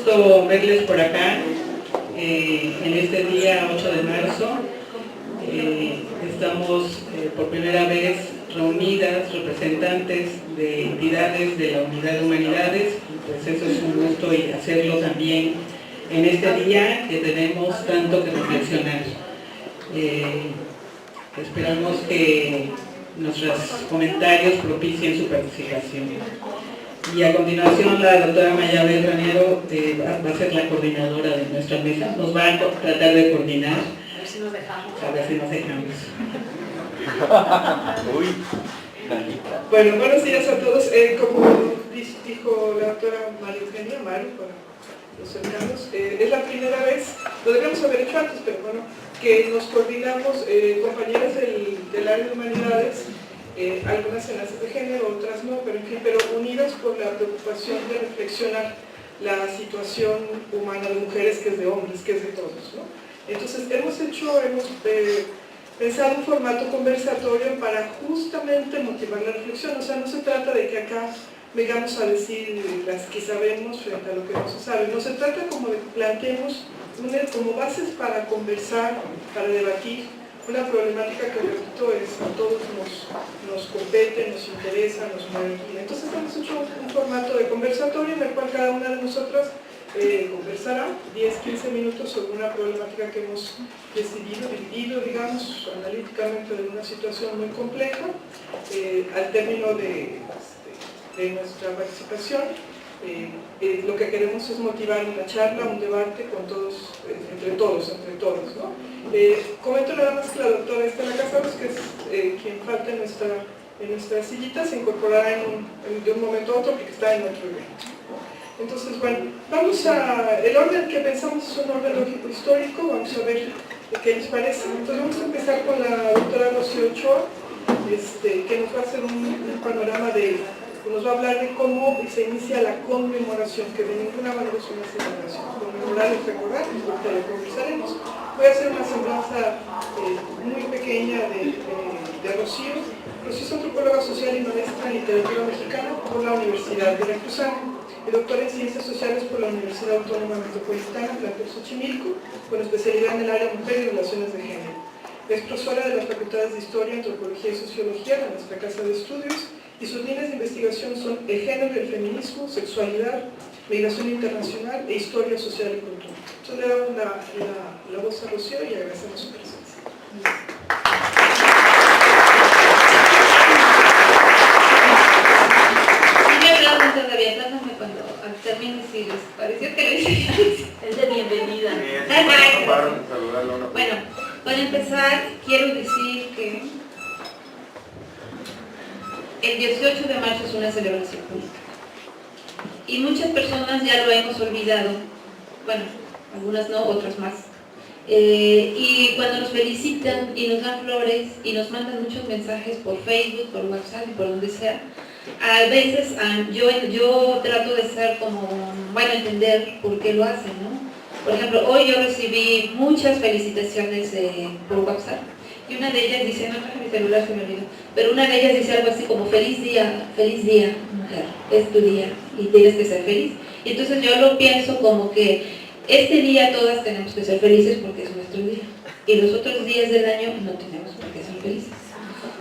gusto verles por acá en este día 8 de marzo. Estamos por primera vez reunidas representantes de entidades de la Unidad de Humanidades, pues eso es un gusto y hacerlo también en este día que tenemos tanto que reflexionar. Esperamos que nuestros comentarios propicien su participación. Y a continuación la doctora Mayabel Ranero va a ser la coordinadora de nuestra mesa, nos va a tratar de coordinar. A ver si nos dejamos. A ver si nos dejamos. Uy, bueno, buenos días a todos. Como dijo la doctora María Eugenia, Maru, para los cercanos, es la primera vez, lo debíamos haber hecho antes, pero bueno, que nos coordinamos compañeras del área de humanidades, algunas enlaces de género, otras no, pero en fin, pero unidas por la preocupación de reflexionar la situación humana de mujeres, que es de hombres, que es de todos, ¿no? Entonces hemos pensado un formato conversatorio para justamente motivar la reflexión. O sea, no se trata de que acá vengamos a decir las que sabemos frente a lo que no se sabe, no se trata como de que planteemos como bases para conversar, para debatir una problemática que, repito, a todos nos compete, nos interesa, nos mueve. Entonces hemos hecho un formato de conversatorio en el cual cada una de nosotras conversará 10-15 minutos sobre una problemática que hemos dividido, digamos, analíticamente de una situación muy compleja. Al término de nuestra participación, lo que queremos es motivar una charla, un debate con todos, entre todos, ¿no? Comento nada más que la doctora Estela Casados, que es quien falta en nuestra sillita, se incorporará de un momento a otro porque está en otro evento, ¿no? Entonces, bueno, el orden que pensamos es un orden lógico-histórico, vamos a ver qué les parece. Entonces vamos a empezar con la doctora Rocío Ochoa, que nos va a hacer un panorama nos va a hablar de cómo se inicia la conmemoración, que de ninguna manera es una celebración. Conmemorar es recordar, es lo que lo conversaremos. Voy a hacer una semblanza muy pequeña de Rocío. Rocío es antropóloga social y maestra en literatura mexicana por la Universidad Veracruzana. Doctora en Ciencias Sociales por la Universidad Autónoma Metropolitana, Plantel Xochimilco, con especialidad en el área mujer y relaciones de género. Es profesora de las facultades de Historia, Antropología y Sociología de nuestra casa de estudios, y sus líneas de investigación son el género y el feminismo, sexualidad, migración internacional e historia social y cultural. Entonces le damos la voz a Rocío y agradecemos su presencia. Cuando termine, si les pareció que les es de bienvenida. Bueno, para empezar, quiero decir que el 18 de marzo es una celebración política. Y muchas personas ya lo hemos olvidado. Bueno, algunas no, otras más. Y cuando nos felicitan y nos dan flores y nos mandan muchos mensajes por Facebook, por WhatsApp y por donde sea, a veces yo trato de ser como, bueno, entender por qué lo hacen, ¿no? Por ejemplo, hoy yo recibí muchas felicitaciones por WhatsApp y una de ellas dice, no traje mi celular, se me olvidó, pero una de ellas dice algo así como feliz día, mujer, es tu día y tienes que ser feliz. Y entonces yo lo pienso como que este día todas tenemos que ser felices porque es nuestro día y los otros días del año no tenemos por qué ser felices.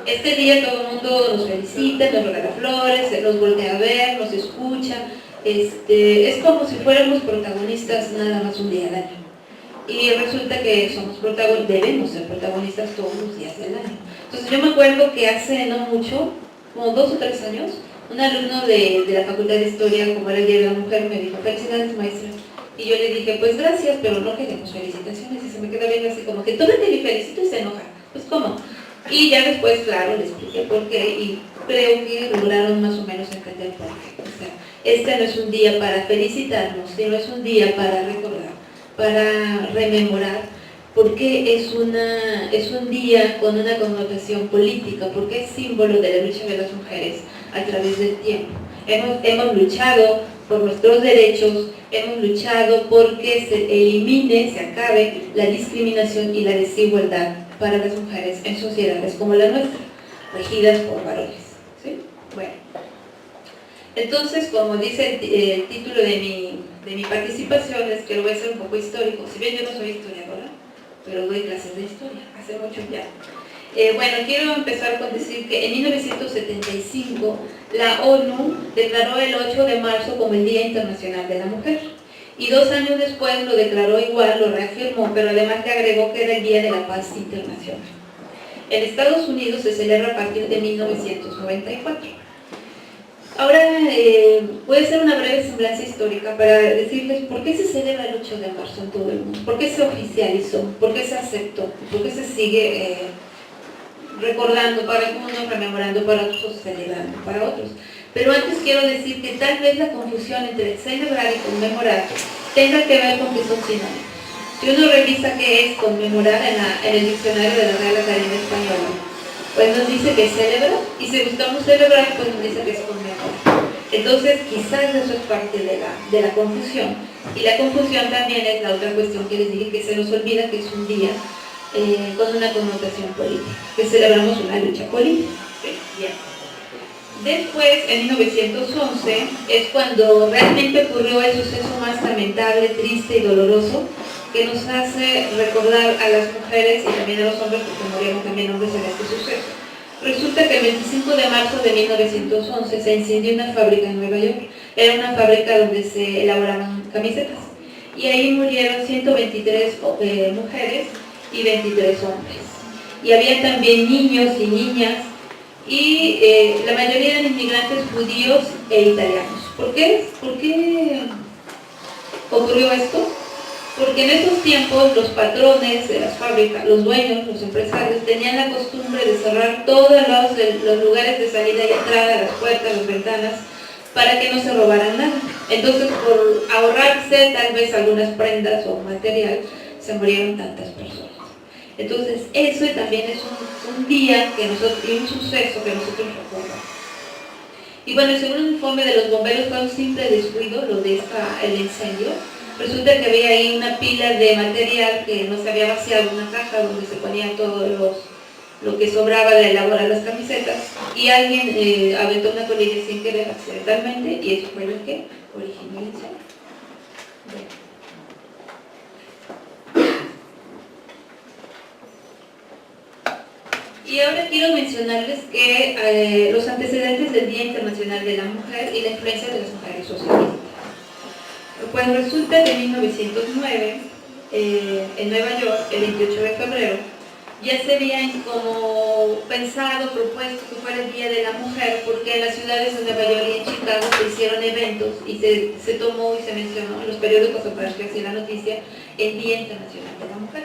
Este día todo el mundo nos felicita, nos regala flores, nos voltea a ver, nos escucha. Es como si fuéramos protagonistas nada más un día al año. Y resulta que debemos ser protagonistas todos los días del año. Entonces yo me acuerdo que hace no mucho, como 2 o 3 años, un alumno de la Facultad de Historia, como era el Día de la Mujer, me dijo, felicidades maestra. Y yo le dije, pues gracias, pero no queremos felicitaciones. Y se me queda viendo así como que todo te felicito y se enoja. Pues ¿cómo? Y ya después, claro, le expliqué por qué y creo que lograron más o menos entender por qué. O sea, este no es un día para felicitarnos, sino es un día para recordar, para rememorar, porque es un día con una connotación política, porque es símbolo de la lucha de las mujeres a través del tiempo. Hemos luchado por nuestros derechos, hemos luchado porque se elimine, se acabe la discriminación y la desigualdad para las mujeres en sociedades como la nuestra, regidas por varones. ¿Sí? Bueno, entonces, como dice el título de mi participación les quiero ser un poco histórico. Si bien yo no soy historiadora, pero doy clases de historia, hace mucho ya. Bueno, quiero empezar con decir que en 1975 la ONU declaró el 8 de marzo como el Día Internacional de la Mujer. Y 2 años después lo declaró igual, lo reafirmó, pero además le agregó que era el Día de la Paz Internacional. En Estados Unidos se celebra a partir de 1994. Ahora voy a hacer una breve semblanza histórica para decirles por qué se celebra el 8 de marzo en todo el mundo, por qué se oficializó, por qué se aceptó, por qué se sigue recordando para algunos, rememorando para otros, celebrando para otros. Pero antes quiero decir que tal vez la confusión entre celebrar y conmemorar tenga que ver con que son sinónimos. Si uno revisa qué es conmemorar en el diccionario de la Real Academia Española, pues nos dice que es celebrar, y si buscamos celebrar, pues nos dice que es conmemorar. Entonces, quizás eso es parte de la confusión. Y la confusión también es la otra cuestión que les dije, que se nos olvida que es un día con una connotación política, que celebramos una lucha política. ¿Sí? Bien. Después, en 1911, es cuando realmente ocurrió el suceso más lamentable, triste y doloroso, que nos hace recordar a las mujeres y también a los hombres, porque murieron también hombres en este suceso. Resulta que el 25 de marzo de 1911 se incendió una fábrica en Nueva York. Era una fábrica donde se elaboraban camisetas. Y ahí murieron 123 mujeres y 23 hombres. Y había también niños y niñas, y la mayoría eran inmigrantes judíos e italianos. ¿Por qué ocurrió esto? Porque en esos tiempos los patrones de las fábricas, los dueños, los empresarios, tenían la costumbre de cerrar todos los lugares de salida y entrada, las puertas, las ventanas, para que no se robaran nada. Entonces, por ahorrarse tal vez algunas prendas o material, se murieron tantas personas. Entonces, eso también es un día y un suceso que nosotros recordamos. Y bueno, según un informe de los bomberos, fue un simple descuido lo de el incendio. Resulta que había ahí una pila de material que no se había vaciado, una caja donde se ponía todo lo que sobraba de elaborar las camisetas, y alguien aventó una colilla sin querer, accidentalmente, y eso fue lo que originó el incendio. Bueno. Y ahora quiero mencionarles que los antecedentes del Día Internacional de la Mujer y la influencia de las mujeres socialistas. Pues resulta que en 1909, en Nueva York, el 28 de febrero, ya se habían como pensado, propuesto que fuera el Día de la Mujer, porque en las ciudades de Nueva York y en Chicago se hicieron eventos y se tomó y se mencionó en los periódicos apareció así la noticia, el Día Internacional de la Mujer.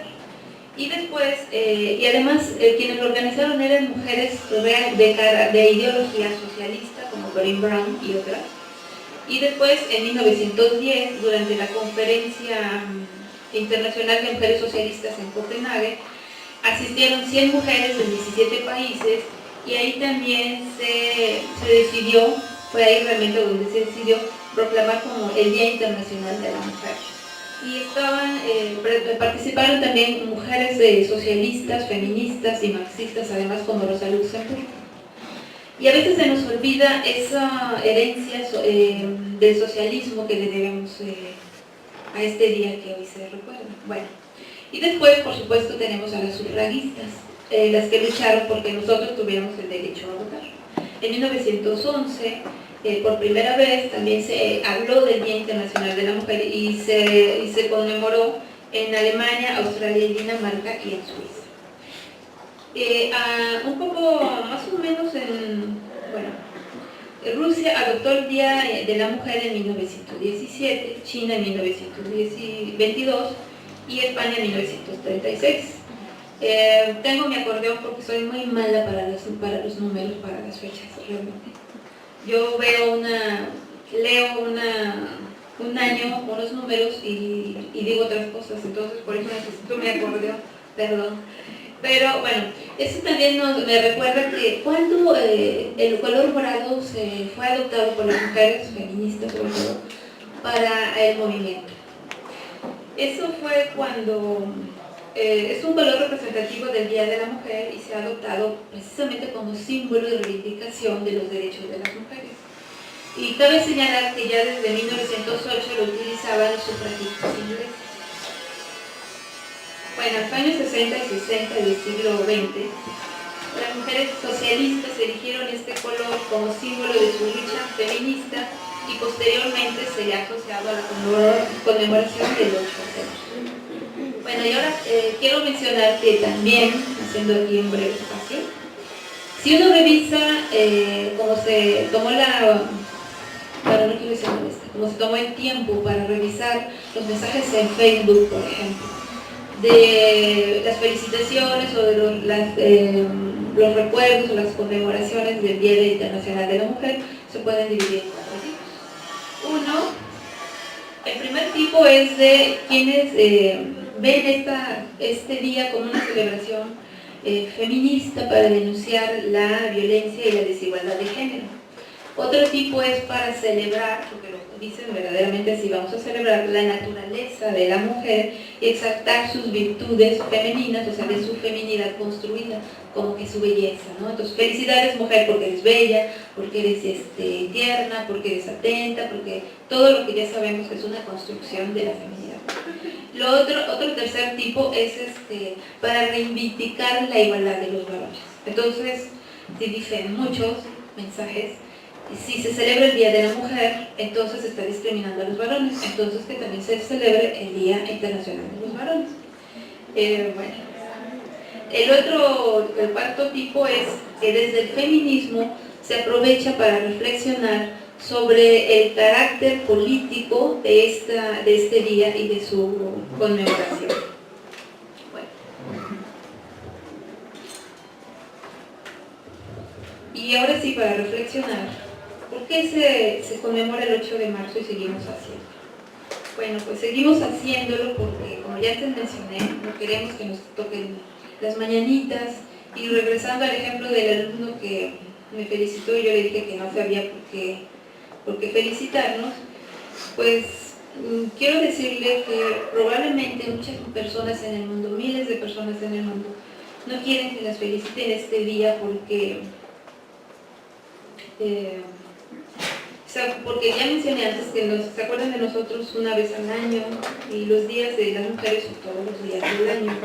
Y después, y además quienes lo organizaron eran mujeres de ideología socialista, como Corinne Brown y otras. Y después, en 1910, durante la Conferencia Internacional de Mujeres Socialistas en Copenhague, asistieron 100 mujeres de 17 países, y ahí también se decidió, fue ahí realmente donde se decidió proclamar como el Día Internacional de la Mujer. Y participaron también mujeres socialistas, feministas y marxistas, además como Rosa Luxemburg. Y a veces se nos olvida esa herencia del socialismo que le debemos a este día que hoy se recuerda. Bueno, y después, por supuesto, tenemos a las sufragistas, las que lucharon porque nosotros tuviéramos el derecho a votar. En 1911, por primera vez, también se habló del Día Internacional de la Mujer y se conmemoró en Alemania, Australia, Dinamarca y en Suiza. Un poco más o menos Rusia adoptó el Día de la Mujer en 1917, China en 1922 y España en 1936. Tengo mi acordeón porque soy muy mala para los números, para las fechas realmente. Yo leo un año, unos números y digo otras cosas, entonces por eso necesito mi acordeón, perdón. Pero bueno, eso también me recuerda que cuando el color morado se fue adoptado por las mujeres feministas, sobre todo, para el movimiento. Eso fue cuando es un color representativo del Día de la Mujer y se ha adoptado precisamente como símbolo de reivindicación de los derechos de las mujeres. Y cabe señalar que ya desde 1908 lo utilizaban los sufragistas ingleses. Bueno, en los años 60 y 60 del siglo XX, las mujeres socialistas eligieron este color como símbolo de su lucha feminista y posteriormente se le ha asociado a la conmemoración del 8 de marzo. Bueno, y ahora quiero mencionar que también, haciendo aquí un breve espacio, si uno revisa cómo se tomó como se tomó el tiempo para revisar los mensajes en Facebook, por ejemplo, de las felicitaciones o de los recuerdos o las conmemoraciones del Día Internacional de la Mujer, se pueden dividir en 4 tipos. Uno, el primer tipo es de quienes ven este día como una celebración feminista para denunciar la violencia y la desigualdad de género. Otro tipo es para celebrar, porque lo dicen verdaderamente así, vamos a celebrar la naturaleza de la mujer y exaltar sus virtudes femeninas, o sea, de su feminidad construida, como que su belleza, ¿no? Entonces, felicidades mujer porque eres bella, porque eres tierna, porque eres atenta, porque todo lo que ya sabemos que es una construcción de la feminidad. Otro tercer tipo es para reivindicar la igualdad de los varones. Entonces, se dicen muchos mensajes, si se celebra el Día de la Mujer, entonces se está discriminando a los varones, entonces que también se celebre el Día Internacional de los Varones. El cuarto tipo es que desde el feminismo se aprovecha para reflexionar sobre el carácter político de este día y de su conmemoración. Bueno. Y ahora sí, para reflexionar, ¿por qué se conmemora el 8 de marzo y seguimos haciendo? Bueno, pues seguimos haciéndolo porque, como ya antes mencioné, no queremos que nos toquen las mañanitas. Y regresando al ejemplo del alumno que me felicitó y yo le dije que no sabía por qué felicitarnos, pues quiero decirle que probablemente muchas personas en el mundo, miles de personas en el mundo, no quieren que las feliciten este día porque ya mencioné antes que se acuerdan de nosotros una vez al año y los días de las mujeres son todos los días del año.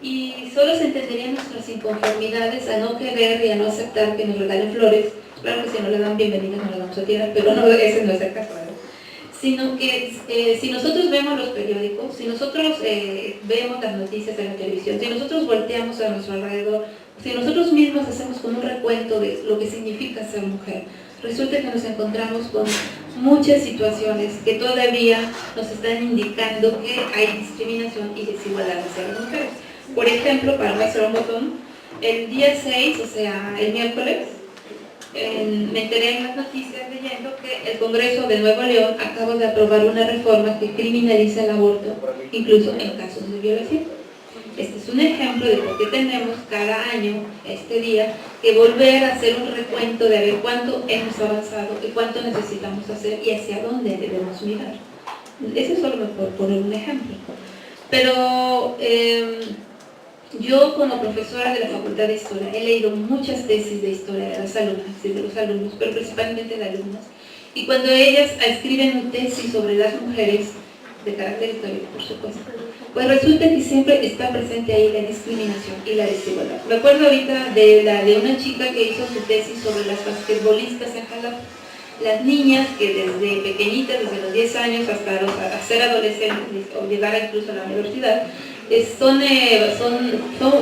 Y solo se entenderían nuestras inconformidades a no querer y a no aceptar que nos regalen flores. Claro que si no le dan bienvenidas no le vamos a tirar, pero no, ese no es el caso, ¿verdad? Sino que si nosotros vemos los periódicos, si nosotros vemos las noticias en la televisión, si nosotros volteamos a nuestro alrededor, si nosotros mismos hacemos como un recuento de lo que significa ser mujer, resulta que nos encontramos con muchas situaciones que todavía nos están indicando que hay discriminación y desigualdad hacia las mujeres. Por ejemplo, para no hacer un botón, el día 6, o sea, el miércoles, me enteré en las noticias leyendo que el Congreso de Nuevo León acaba de aprobar una reforma que criminaliza el aborto, incluso en casos de violación. Este es un ejemplo de por qué tenemos cada año, este día, que volver a hacer un recuento de ver cuánto hemos avanzado y cuánto necesitamos hacer y hacia dónde debemos mirar. Ese es solo por poner un ejemplo. Pero yo como profesora de la Facultad de Historia he leído muchas tesis de historia de las alumnas y de los alumnos, pero principalmente de alumnas. Y cuando ellas escriben una tesis sobre las mujeres, de carácter histórico por supuesto, pues resulta que siempre está presente ahí la discriminación y la desigualdad. Me acuerdo ahorita de una chica que hizo su tesis sobre las basquetbolistas en Jalapa. Las niñas que desde pequeñitas, desde los 10 años hasta ser adolescentes o llegar incluso a la universidad,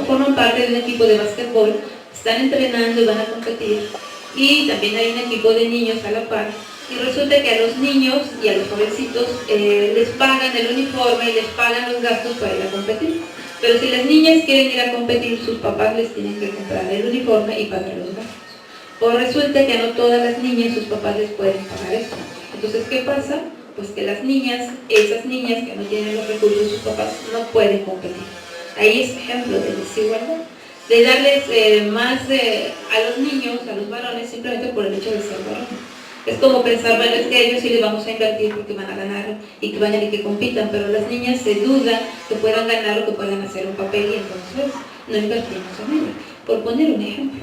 forman parte de un equipo de básquetbol, están entrenando y van a competir. Y también hay un equipo de niños a la par. Y resulta que a los niños y a los jovencitos les pagan el uniforme y les pagan los gastos para ir a competir. Pero si las niñas quieren ir a competir, sus papás les tienen que comprar el uniforme y pagar los gastos. Pues resulta que a no todas las niñas sus papás les pueden pagar esto. Entonces, ¿qué pasa? Pues que las niñas, esas niñas que no tienen los recursos, sus papás no pueden competir. Ahí es ejemplo de desigualdad. De darles más a los niños, a los varones, simplemente por el hecho de ser varones. Es como pensar, bueno, es que a ellos sí les vamos a invertir porque van a ganar y que vayan y que compitan, pero las niñas se duda que puedan ganar o que puedan hacer un papel y entonces no invertimos en ellos, por poner un ejemplo.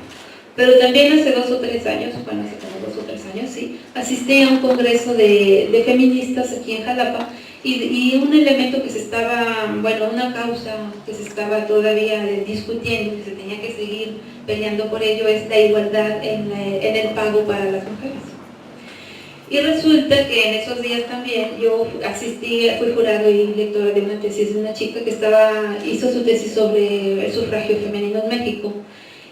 Pero también hace 2 o 3 años, bueno, hace como 2 o 3 años, años, sí, asistí a un congreso de feministas aquí en Jalapa, y un elemento que se estaba, bueno, una causa que se estaba todavía discutiendo, que se tenía que seguir peleando por ello, es la igualdad en el pago para las mujeres. Y resulta que en esos días también yo fui jurado y lectora de una tesis de una chica que hizo su tesis sobre el sufragio femenino en México.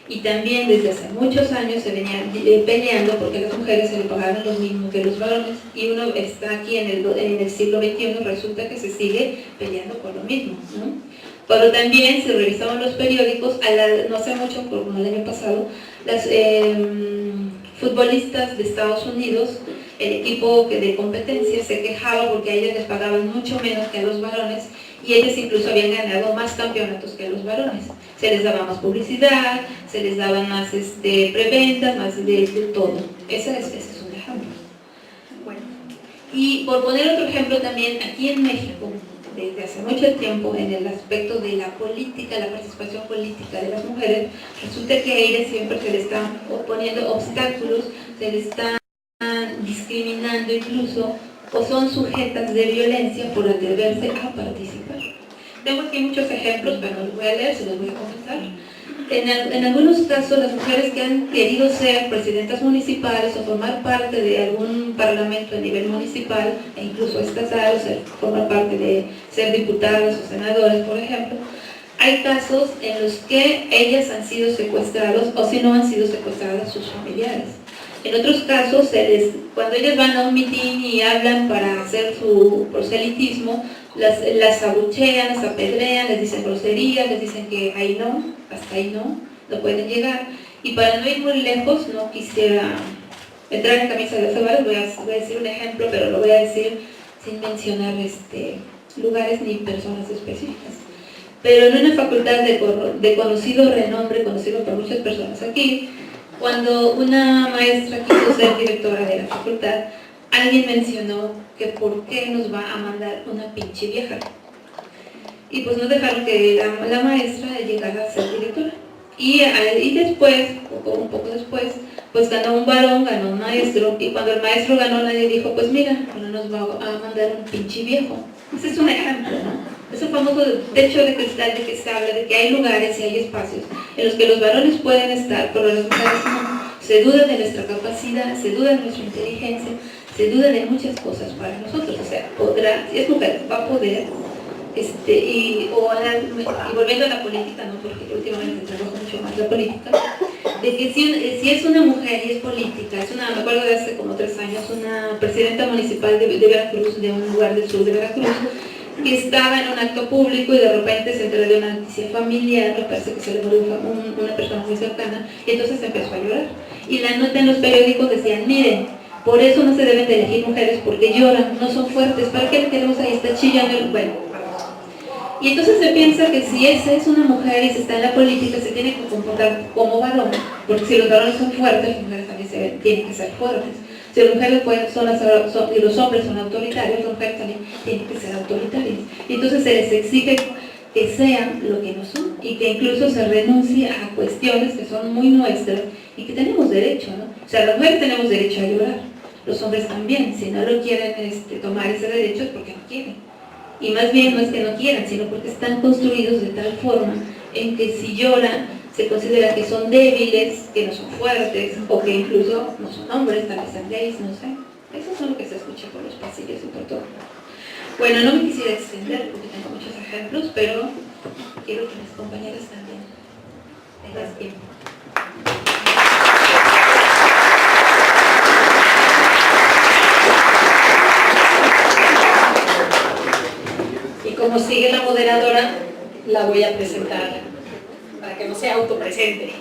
Y también desde hace muchos años se venían peleando porque a las mujeres se le pagaban lo mismo que los varones, y uno está aquí en el siglo XXI, resulta que se sigue peleando por lo mismo, ¿no? Pero también, si revisaban los periódicos, no hace mucho, como el año pasado, las futbolistas de Estados Unidos, el equipo de competencia, se quejaba porque a ellas les pagaban mucho menos que a los varones, y ellas incluso habían ganado más campeonatos que los varones. Se les daba más publicidad, se les daban más preventas, más de todo. Ese es un ejemplo. Bueno, y por poner otro ejemplo también, aquí en México, desde hace mucho tiempo, en el aspecto de la política, la participación política de las mujeres, resulta que a ellas siempre se les están poniendo obstáculos, se les están discriminando incluso, o son sujetas de violencia por atreverse a participar. Tengo aquí muchos ejemplos, pero no los voy a leer, se los voy a comentar. En algunos casos, las mujeres que han querido ser presidentas municipales o formar parte de algún parlamento a nivel municipal e incluso estatal, o formar parte de ser diputados o senadores, por ejemplo, hay casos en los que ellas han sido secuestrados, o si no han sido secuestradas, sus familiares. En otros casos, cuando ellas van a un mitin y hablan para hacer su proselitismo, las abuchean, las apedrean, les dicen groserías, les dicen que ahí no, hasta ahí no pueden llegar. Y para no ir muy lejos, no quisiera entrar en camisa de 12 varas, voy a decir un ejemplo, pero lo voy a decir sin mencionar lugares ni personas específicas. Pero en una facultad de conocido renombre, conocido por muchas personas aquí, cuando una maestra quiso ser directora de la facultad, alguien mencionó que por qué nos va a mandar una pinche vieja. Y pues no dejaron que la maestra llegara a ser directora. Y después, un poco después, pues ganó un varón, ganó un maestro, y cuando el maestro ganó, nadie dijo, pues mira, no nos va a mandar un pinche viejo. Ese es un ejemplo, ¿no? Es un famoso techo de cristal de que se habla de que hay lugares y hay espacios en los que los varones pueden estar, pero las mujeres no. Se duda de nuestra capacidad, se duda de nuestra inteligencia, se duda de muchas cosas para nosotros. O sea, podrá, si es mujer, va a poder, y volviendo a la política, ¿no? Porque últimamente trabajo mucho más la política, de que si es una mujer y es política, me acuerdo de hace como 3 años, una presidenta municipal de Veracruz, de un lugar del sur de Veracruz, que estaba en un acto público y de repente se enteró de una noticia familiar, me parece que se le murió una persona muy cercana, y entonces empezó a llorar. Y la nota en los periódicos decían, miren, por eso no se deben de elegir mujeres, porque lloran, no son fuertes, ¿para qué le queremos ahí? Está chillando, bueno. Y entonces se piensa que si esa es una mujer y se está en la política, se tiene que comportar como varón, porque si los varones son fuertes, las mujeres también tienen que ser fuertes. Si las mujeres y los hombres son autoritarios, las mujeres también tienen que ser autoritarias. Y entonces se les exige que sean lo que no son, y que incluso se renuncie a cuestiones que son muy nuestras y que tenemos derecho, ¿no? O sea, las mujeres tenemos derecho a llorar, los hombres también. Si no lo quieren tomar ese derecho es porque no quieren. Y más bien no es que no quieran, sino porque están construidos de tal forma en que si lloran se considera que son débiles, que no son fuertes, o que incluso no son hombres, tal vez sean gays, no sé. Eso es lo que se escucha por los pasillos y por todo. Bueno, no me quisiera extender porque tengo muchos ejemplos, pero quiero que mis compañeros también tengan tiempo. Y como sigue la moderadora, la voy a presentar para que no se autopresente.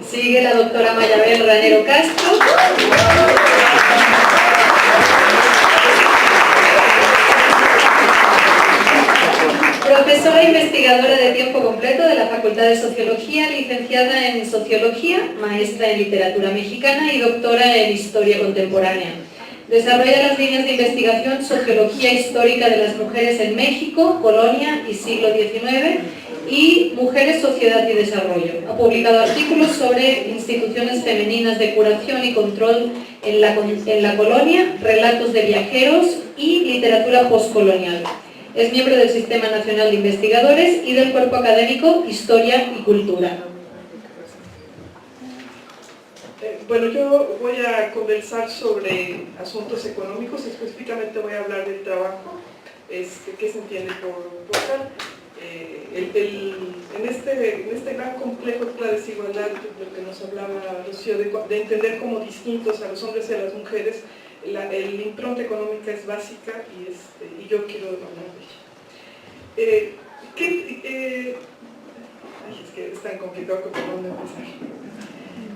Sigue la doctora Mayabel Ranero Castro. Profesora investigadora de tiempo completo de la Facultad de Sociología, licenciada en Sociología, maestra en Literatura Mexicana y doctora en Historia Contemporánea. Desarrolla las líneas de investigación Sociología Histórica de las Mujeres en México, Colonia y Siglo XIX y Mujeres, Sociedad y Desarrollo. Ha publicado artículos sobre instituciones femeninas de curación y control en la colonia, relatos de viajeros y literatura postcolonial. Es miembro del Sistema Nacional de Investigadores y del cuerpo académico Historia y Cultura. Bueno, yo voy a conversar sobre asuntos económicos, específicamente voy a hablar del trabajo, qué se entiende por tal. En este gran complejo de la desigualdad, de lo que nos hablaba Rocío, de entender como distintos a los hombres y a las mujeres, el impronta económica es básica y yo quiero hablar de ella. Es que es tan complicado que por dónde empezar.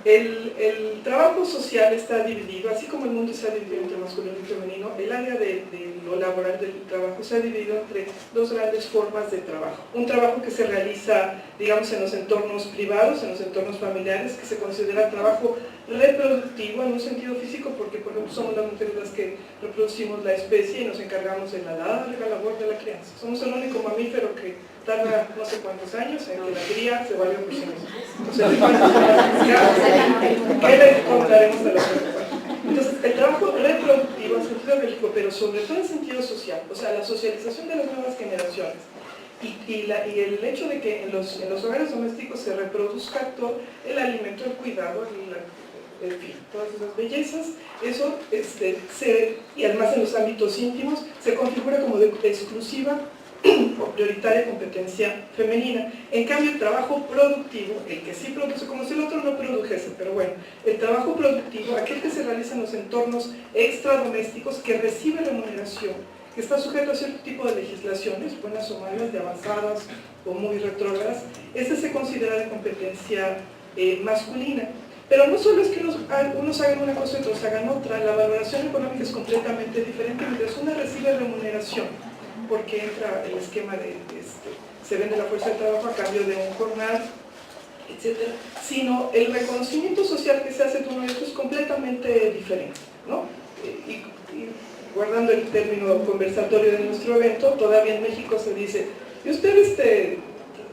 El trabajo social está dividido, así como el mundo se ha dividido entre masculino y femenino, el área de lo laboral del trabajo se ha dividido entre dos grandes formas de trabajo. Un trabajo que se realiza, digamos, en los entornos privados, en los entornos familiares, que se considera trabajo reproductivo en un sentido físico, porque por ejemplo somos las mujeres las que reproducimos la especie y nos encargamos de la larga labor de la crianza. Somos el único mamífero que tarda no sé cuántos años en que la cría se valga por sí misma. Entonces, ¿qué le contaremos de la preocupación? Entonces, el trabajo reproductivo en sentido bélico, pero sobre todo en sentido social, o sea, la socialización de las nuevas generaciones y el hecho de que en los hogares domésticos se reproduzca todo el alimento, el cuidado, en fin, todas esas bellezas, eso, y además en los ámbitos íntimos, se configura como de exclusiva o prioritaria competencia femenina. En cambio, el trabajo productivo, el que sí produce, como si el otro no produjese, pero bueno, el trabajo productivo, aquel que se realiza en los entornos extradomésticos, que recibe remuneración, que está sujeto a cierto tipo de legislaciones, buenas o malas, de avanzadas o muy retrógradas, ese se considera de competencia masculina. Pero no solo es que unos hagan una cosa y otros hagan otra, la valoración económica es completamente diferente, mientras una recibe remuneración, porque entra el esquema de, se vende la fuerza de trabajo a cambio de un jornal, etc. Sino el reconocimiento social que se hace de uno de estos es completamente diferente, ¿no? Y guardando el término conversatorio de nuestro evento, todavía en México se dice, ¿y usted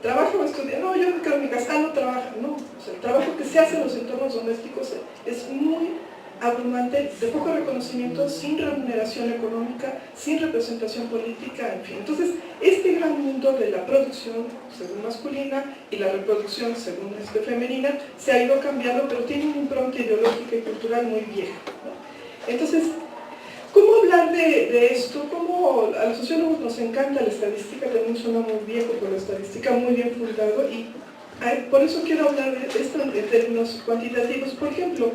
trabaja o estudia? No, yo me quedo en mi casa, no trabaja, no. O sea, el trabajo que se hace en los entornos domésticos es muy abrumante, de poco reconocimiento, sin remuneración económica, sin representación política, en fin. Entonces, este gran mundo de la producción, según masculina, y la reproducción, según femenina, se ha ido cambiando, pero tiene una impronta ideológica y cultural muy vieja, ¿no? Entonces, ¿cómo hablar de esto? ¿Cómo a los sociólogos nos encanta la estadística? También suena muy viejo, pero la estadística muy bien fundado, y por eso quiero hablar de esto en términos cuantitativos. Por ejemplo,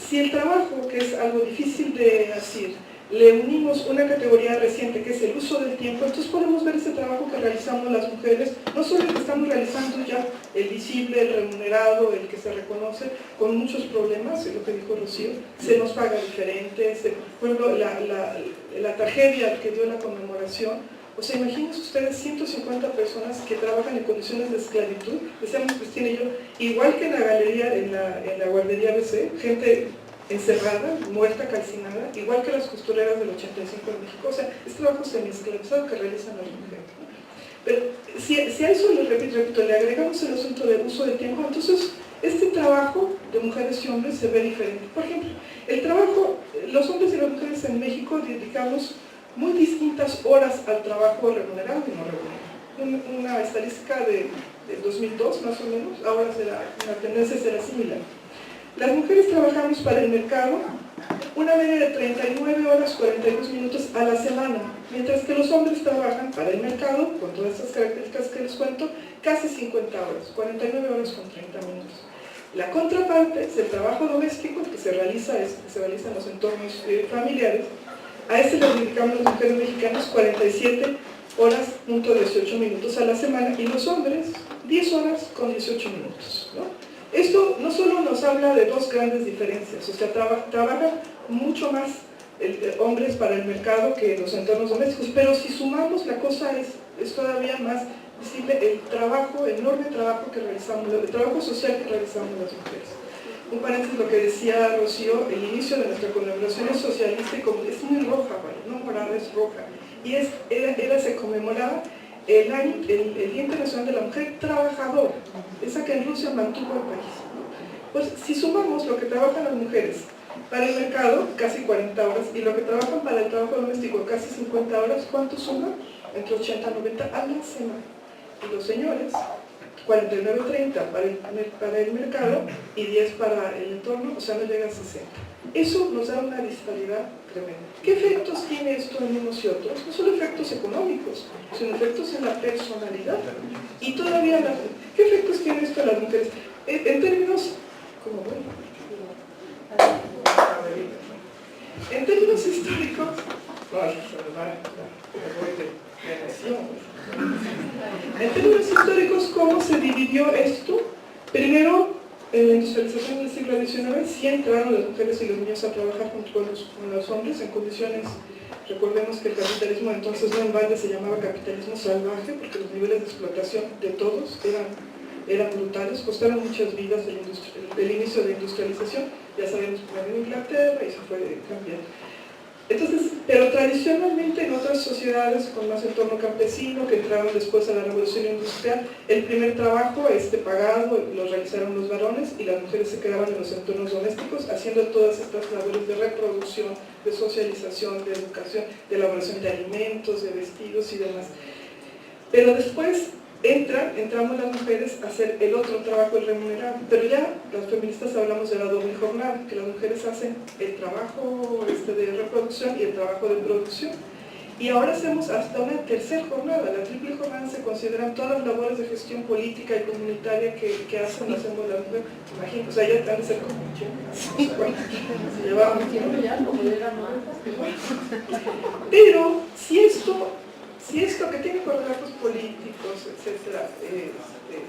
si el trabajo, que es algo difícil de decir, le unimos una categoría reciente que es el uso del tiempo, entonces podemos ver ese trabajo que realizamos las mujeres, no solo el que estamos realizando ya, el visible, el remunerado, el que se reconoce, con muchos problemas, es lo que dijo Rocío, se nos paga diferente, por ejemplo, la tragedia que dio la conmemoración. O sea, imagínense ustedes 150 personas que trabajan en condiciones de esclavitud, decíamos Cristina y yo, igual que en la galería, en la guardería ABC, gente encerrada, muerta, calcinada, igual que las costureras del 85 en México. O sea, es trabajo semi-esclavizado que realizan las mujeres, ¿no? Pero si a eso le repito, le agregamos el asunto del uso del tiempo, entonces este trabajo de mujeres y hombres se ve diferente. Por ejemplo, el trabajo, los hombres y las mujeres en México dedicamos muy distintas horas al trabajo remunerado y no remunerado. Una estadística de 2002 más o menos, ahora la tendencia será similar. Las mujeres trabajamos para el mercado una media de 39 horas 42 minutos a la semana, mientras que los hombres trabajan para el mercado, con todas estas características que les cuento, casi 50 horas, 49 horas con 30 minutos. La contraparte es el trabajo doméstico que se realiza en los entornos familiares. A ese le dedicamos las mujeres mexicanas 47 horas, 18 minutos a la semana, y los hombres 10 horas con 18 minutos, ¿no? Esto no solo nos habla de dos grandes diferencias, o sea, trabajan mucho más hombres para el mercado que en los entornos domésticos, pero si sumamos la cosa es todavía más visible el enorme trabajo que realizamos, el trabajo social que realizamos las mujeres. Un paréntesis, lo que decía Rocío, el inicio de nuestra conmemoración es socialista y es muy roja, ¿vale? No morada, es roja. Y se conmemoraba el Día Internacional de la Mujer Trabajadora, esa que en Rusia mantuvo el país, ¿no? Pues si sumamos lo que trabajan las mujeres para el mercado, casi 40 horas, y lo que trabajan para el trabajo doméstico, casi 50 horas, ¿cuánto suma? Entre 80 y 90 a la semana. Y los señores, 49-30 para el mercado y 10 para el entorno, o sea, no llega a 60. Eso nos da una disparidad tremenda. ¿Qué efectos tiene esto en unos y otros? No solo efectos económicos, sino efectos en la personalidad. Y todavía, ¿qué efectos tiene esto en las mujeres? En términos, como bueno, en términos históricos, en términos históricos, ¿cómo se dividió esto? Primero, en la industrialización del siglo XIX, sí entraron las mujeres y los niños a trabajar junto con los hombres en condiciones, recordemos que el capitalismo entonces no en balde se llamaba capitalismo salvaje, porque los niveles de explotación de todos eran brutales, costaron muchas vidas del inicio de la industrialización, ya sabemos que en Inglaterra y se fue cambiando. Entonces, pero tradicionalmente en otras sociedades con más entorno campesino que entraron después a la revolución industrial, el primer trabajo pagado lo realizaron los varones y las mujeres se quedaban en los entornos domésticos haciendo todas estas labores de reproducción, de socialización, de educación, de elaboración de alimentos, de vestidos y demás. Pero después entramos las mujeres a hacer el otro trabajo, el remunerado, pero ya las feministas hablamos de la doble jornada, que las mujeres hacen el trabajo de reproducción y el trabajo de producción. Y ahora hacemos hasta una tercera jornada, la triple jornada se consideran todas las labores de gestión política y comunitaria que hacen las mujeres. Imagínate, o sea, ya están de ser como se llevaban tiempo ya, como eran. Pero si esto que tiene correlatos políticos, etcétera,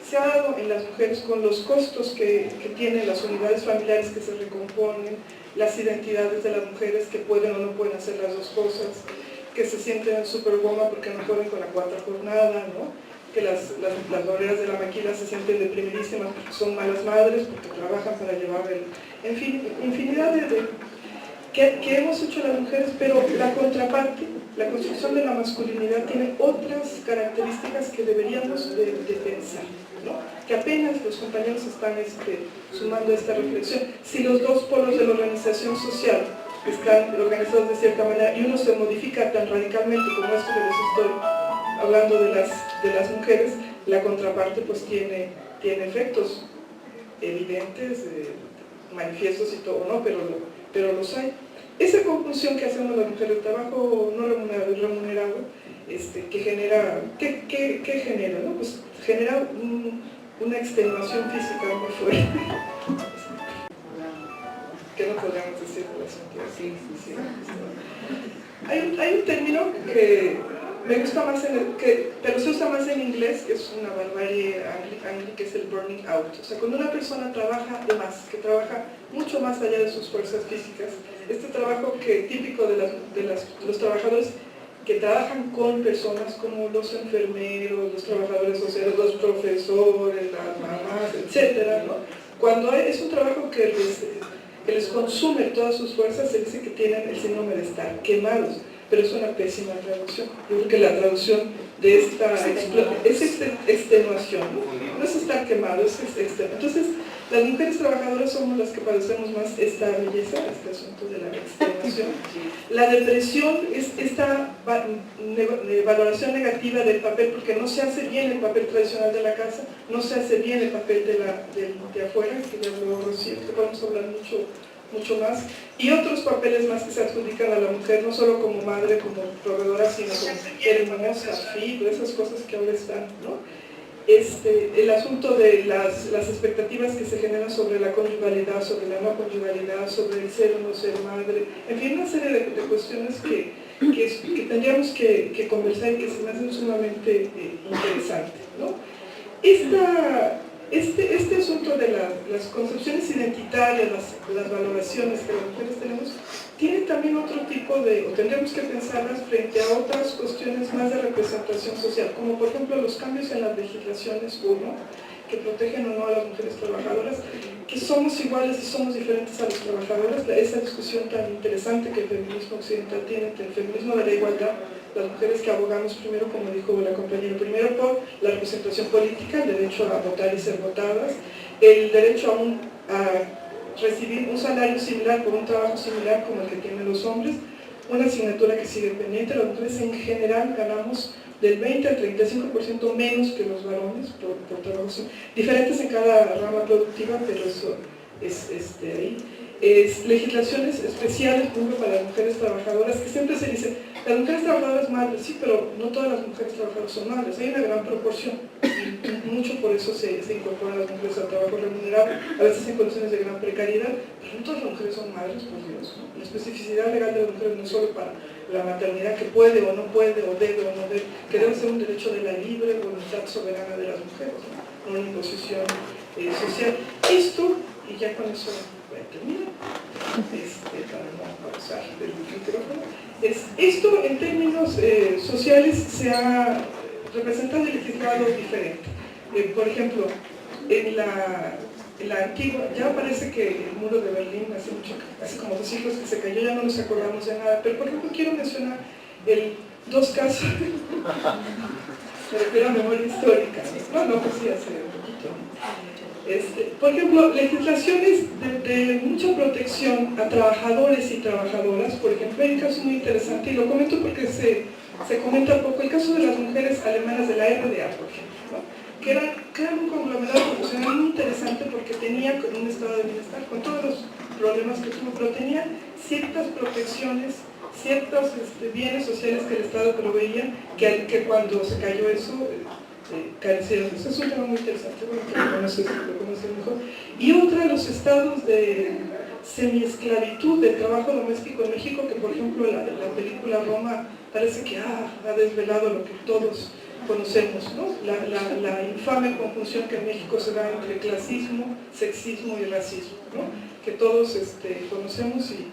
se ha dado en las mujeres con los costos que tienen las unidades familiares que se recomponen, las identidades de las mujeres que pueden o no pueden hacer las dos cosas, que se sienten en superwoman porque no pueden con la cuarta jornada, ¿no? Que las obreras de la maquila se sienten deprimidísimas porque son malas madres, porque trabajan para llevar en fin, infinidad que hemos hecho las mujeres, pero la contraparte, la construcción de la masculinidad tiene otras características que deberíamos de pensar, ¿no? Que apenas los compañeros están sumando a esta reflexión. Si los dos polos de la organización social están organizados de cierta manera y uno se modifica tan radicalmente como esto que les estoy hablando de las mujeres, la contraparte pues tiene efectos evidentes, manifiestos y todo, ¿no? Pero los hay. Esa conjunción que hacemos las mujeres, el trabajo no remunerado y remunerado, que genera, ¿qué genera? ¿No? Pues genera una extenuación física muy fuerte. ¿Qué no podríamos decir de las mujeres? Sí. Hay un término que me gusta más, pero se usa más en inglés, que es una barbarie angli, que es el burning out. O sea, cuando una persona trabaja de más, que trabaja mucho más allá de sus fuerzas físicas, este trabajo típico de los trabajadores que trabajan con personas como los enfermeros, los trabajadores sociales, los profesores, las mamás, etcétera, ¿no? Cuando es un trabajo que les consume todas sus fuerzas, se dice que tienen el síndrome de estar quemados, pero es una pésima traducción. Yo creo que la traducción de esta es extenuación, no es estar quemado, es extenuación. Entonces, las mujeres trabajadoras somos las que padecemos más esta belleza, este asunto de la extenuación. La depresión es esta valoración negativa del papel, porque no se hace bien el papel tradicional de la casa, no se hace bien el papel de afuera, que ya luego Rocío, que podemos hablar mucho más, y otros papeles más que se adjudican a la mujer, no solo como madre, como proveedora, sino como hermosa, fibra, esas cosas que ahora están, ¿no? El asunto de las expectativas que se generan sobre la conyugalidad, sobre la no conyugalidad, sobre el ser o no ser madre, en fin, una serie de cuestiones que tendríamos que conversar y que se me hacen sumamente interesantes, ¿no? Este asunto de las concepciones identitarias, las valoraciones que las mujeres tenemos, tiene también otro tipo o tendremos que pensarlas frente a otras cuestiones más de representación social, como por ejemplo los cambios en las legislaciones que protegen o no a las mujeres trabajadoras, que somos iguales y somos diferentes a los trabajadores, esa discusión tan interesante que el feminismo occidental tiene entre el feminismo de la igualdad las mujeres que abogamos primero, como dijo la compañera, primero por la representación política, el derecho a votar y ser votadas, el derecho a recibir un salario similar por un trabajo similar como el que tienen los hombres, una asignatura que sigue pendiente. Las mujeres en general ganamos del 20 al 35% menos que los varones por trabajos diferentes en cada rama productiva, pero eso es ahí. Legislaciones especiales, por ejemplo, para las mujeres trabajadoras, que siempre se dice, las mujeres trabajadoras madres, sí, pero no todas las mujeres trabajadoras son madres, hay una gran proporción, y mucho por eso se incorporan las mujeres al trabajo remunerado, a veces en condiciones de gran precariedad, pero no todas las mujeres son madres, por Dios, ¿no? La especificidad legal de las mujeres no es solo para la maternidad, que puede o no puede, o debe o no debe, que debe ser un derecho de la libre voluntad soberana de las mujeres, no una imposición social. Esto, y ya con eso voy a terminar, para no abusar del micrófono, esto en términos sociales se ha representado y legislado diferente. Por ejemplo, en la antigua, ya parece que el muro de Berlín hace como 2 siglos que se cayó, ya no nos acordamos de nada, pero por ejemplo quiero mencionar dos casos, me refiero a memoria histórica, no, pues sí, hace un poquito. Por ejemplo, legislaciones de mucha protección a trabajadores y trabajadoras. Por ejemplo, hay un caso muy interesante, y lo comento porque se comenta poco, el caso de las mujeres alemanas de la RDA, por ejemplo, ¿no? que eran un conglomerado profesional muy interesante porque tenía un estado de bienestar, con todos los problemas que tuvo, pero tenía ciertas protecciones, ciertos bienes sociales que el Estado proveía, que cuando se cayó eso, carecieron. Eso es un tema muy interesante, bueno, que lo conoces mejor. Y otra, los estados de semiesclavitud del trabajo doméstico en México, que por ejemplo la película Roma parece que ha desvelado lo que todos conocemos, ¿no? La infame conjunción que en México se da entre clasismo, sexismo y racismo, ¿no? Que todos conocemos y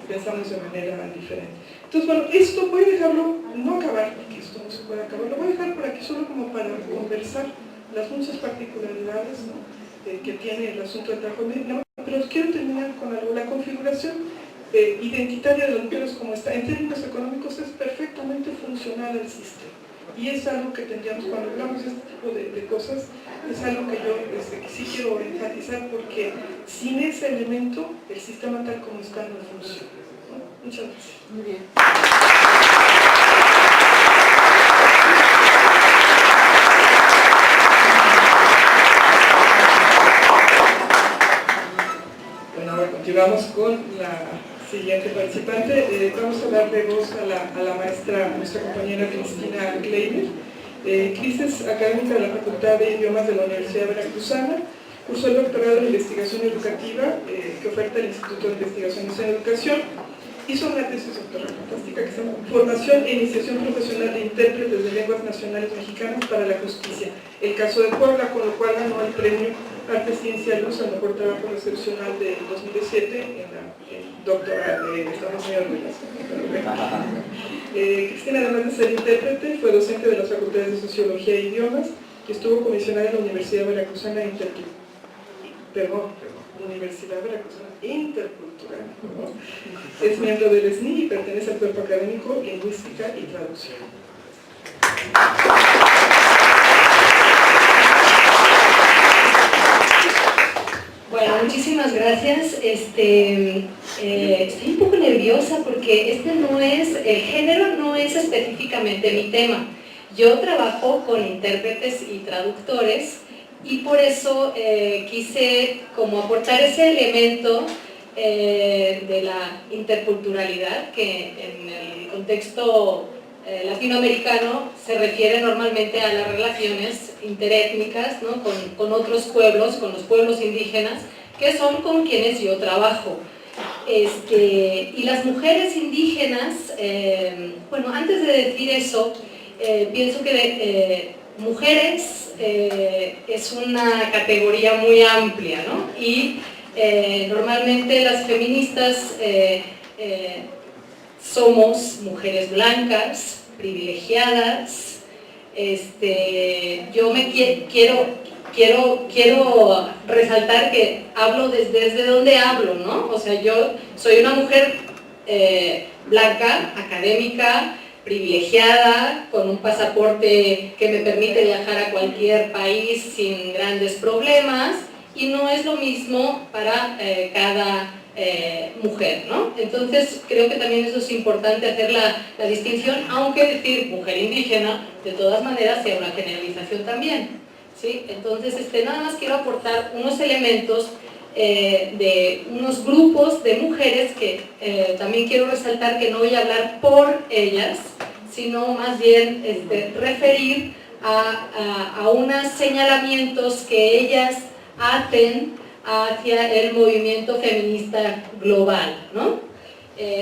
pensamos de manera diferente. Entonces, bueno, esto voy a dejarlo, no acabar, porque esto no se puede acabar, lo voy a dejar por aquí solo como para conversar las muchas particularidades, ¿no? Que tiene el asunto del trabajo, pero quiero terminar con algo. La configuración identitaria de las mujeres como está, en términos económicos, es perfectamente funcional al sistema. Y es algo que tendríamos, cuando hablamos de este tipo de cosas, es algo que yo sí quiero enfatizar, porque sin ese elemento, el sistema tal como está no funciona, ¿no? Muchas gracias. Muy bien. Bueno, ahora continuamos con la siguiente participante. Vamos a darle voz a la maestra, nuestra compañera Cristina Kleiber. Cris es académica de la Facultad de Idiomas de la Universidad Veracruzana. Cursó el doctorado en investigación educativa que oferta el Instituto de Investigaciones en Educación. Hizo una tesis doctoral fantástica que se llama Formación e Iniciación Profesional de Intérpretes de Lenguas Nacionales Mexicanas para la Justicia. El caso de Puebla, con lo cual ganó el premio Arte, Ciencia y Luz al mejor trabajo excepcional de 2017 en doctorado. Estamos muy orgullosos. Cristina, además de ser intérprete, fue docente de las facultades de Sociología e Idiomas y estuvo comisionada en la Universidad Veracruzana Universidad Veracruzana Intercultural, ¿no? Es miembro del SNI y pertenece al cuerpo académico Lingüística y Traducción. Bueno, muchísimas gracias. Estoy un poco nerviosa porque el género no es específicamente mi tema. Yo trabajo con intérpretes y traductores y por eso quise como aportar ese elemento de la interculturalidad que en el contexto latinoamericano se refiere normalmente a las relaciones interétnicas, ¿no? con otros pueblos, con los pueblos indígenas, que son con quienes yo trabajo. Y las mujeres indígenas, bueno, antes de decir eso, pienso que mujeres es una categoría muy amplia, ¿no? Y normalmente las feministas somos mujeres blancas, privilegiadas. Yo quiero resaltar que hablo desde donde hablo, ¿no? O sea, yo soy una mujer blanca, académica, privilegiada, con un pasaporte que me permite viajar a cualquier país sin grandes problemas, y no es lo mismo para cada mujer, ¿no? Entonces creo que también eso es importante hacer la distinción, aunque decir mujer indígena de todas maneras sea una generalización también, ¿sí? Entonces nada más quiero aportar unos elementos de unos grupos de mujeres que también quiero resaltar que no voy a hablar por ellas, sino más bien referir a unos señalamientos que ellas hacen hacia el movimiento feminista global, ¿no?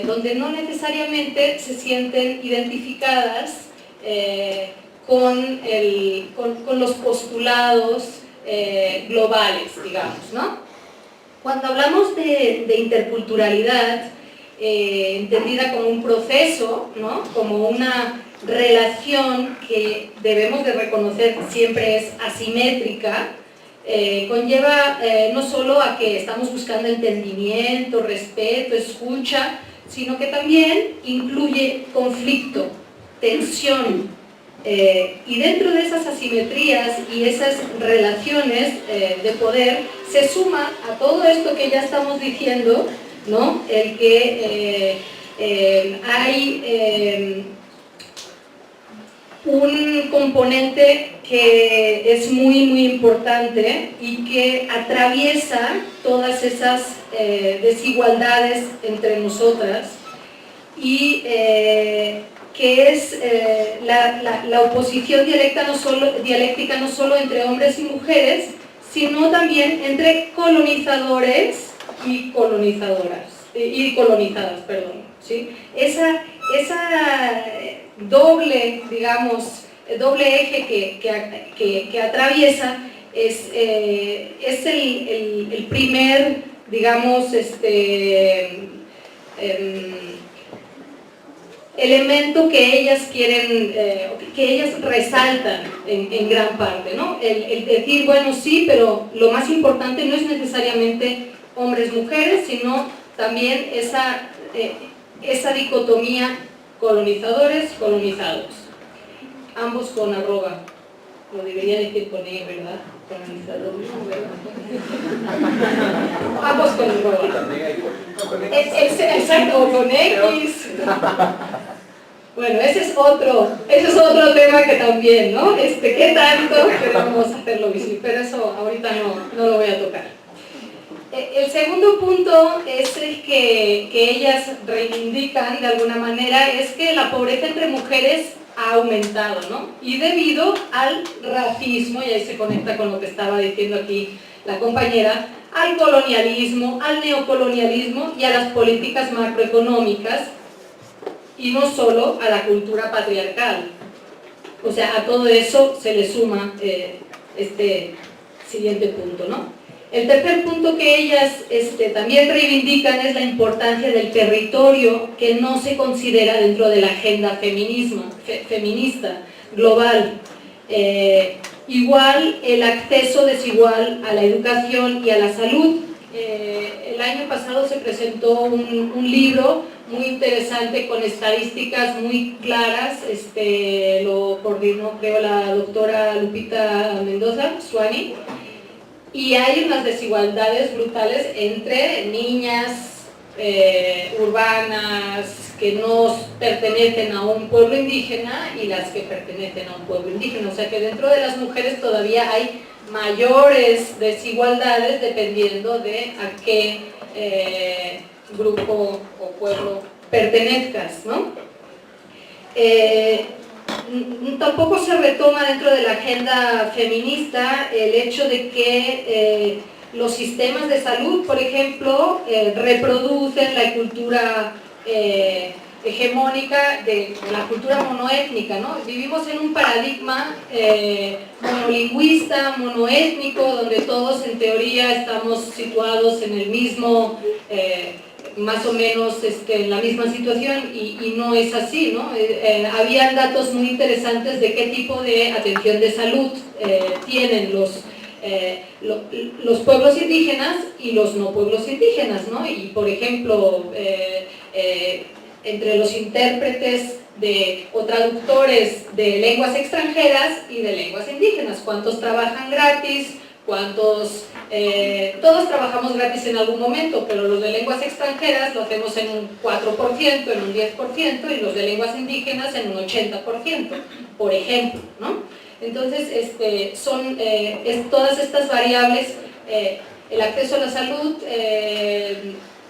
Donde no necesariamente se sienten identificadas con los postulados globales, digamos, ¿no? Cuando hablamos de interculturalidad, entendida como un proceso, ¿no? Como una relación que debemos de reconocer siempre es asimétrica, conlleva no solo a que estamos buscando entendimiento, respeto, escucha, sino que también incluye conflicto, tensión, y dentro de esas asimetrías y esas relaciones de poder se suma a todo esto que ya estamos diciendo, ¿no? El que hay un componente que es muy importante y que atraviesa todas esas desigualdades entre nosotras y que es la oposición dialéctica no solo entre hombres y mujeres, sino también entre colonizadores y colonizadoras, y colonizadas, perdón, ¿sí? Esa doble, digamos, doble eje que atraviesa es el primer, digamos, elemento que ellas quieren, que ellas resaltan en gran parte, ¿no? El decir, bueno, sí, pero lo más importante no es necesariamente hombres-mujeres, sino también esa dicotomía colonizadores-colonizados. Ambos con arroba, lo debería decir con E, ¿verdad? Colonizadores, ¿verdad? Ambos con arroba. Exacto, con X. Bueno, ese es otro tema que también, ¿no? ¿Qué tanto queremos hacerlo visible? Pero eso ahorita no lo voy a tocar. El segundo punto es el que ellas reivindican de alguna manera, es que la pobreza entre mujeres ha aumentado, ¿no? Y debido al racismo, y ahí se conecta con lo que estaba diciendo aquí la compañera, al colonialismo, al neocolonialismo y a las políticas macroeconómicas, y no solo a la cultura patriarcal. O sea, a todo eso se le suma este siguiente punto, ¿no? El tercer punto que ellas también reivindican es la importancia del territorio, que no se considera dentro de la agenda feminista global. Igual el acceso desigual a la educación y a la salud. El año pasado se presentó un libro muy interesante con estadísticas muy claras, lo coordinó creo la doctora Lupita Mendoza, Suani, y hay unas desigualdades brutales entre niñas urbanas que no pertenecen a un pueblo indígena y las que pertenecen a un pueblo indígena, o sea que dentro de las mujeres todavía hay mayores desigualdades dependiendo de a qué grupo o pueblo pertenezcas, ¿no? Tampoco se retoma dentro de la agenda feminista el hecho de que los sistemas de salud, por ejemplo, reproducen la cultura hegemónica de la cultura monoétnica, ¿no? Vivimos en un paradigma monolingüista, monoétnico, donde todos en teoría estamos situados en el mismo, más o menos en la misma situación, y no es así, ¿no? Habían datos muy interesantes de qué tipo de atención de salud tienen los pueblos indígenas y los no pueblos indígenas, ¿no? Y por ejemplo, entre los intérpretes o traductores de lenguas extranjeras y de lenguas indígenas. ¿Cuántos trabajan gratis? Todos trabajamos gratis en algún momento, pero los de lenguas extranjeras lo hacemos en un 4%, en un 10%, y los de lenguas indígenas en un 80%, por ejemplo, ¿no? Entonces, son todas estas variables, el acceso a la salud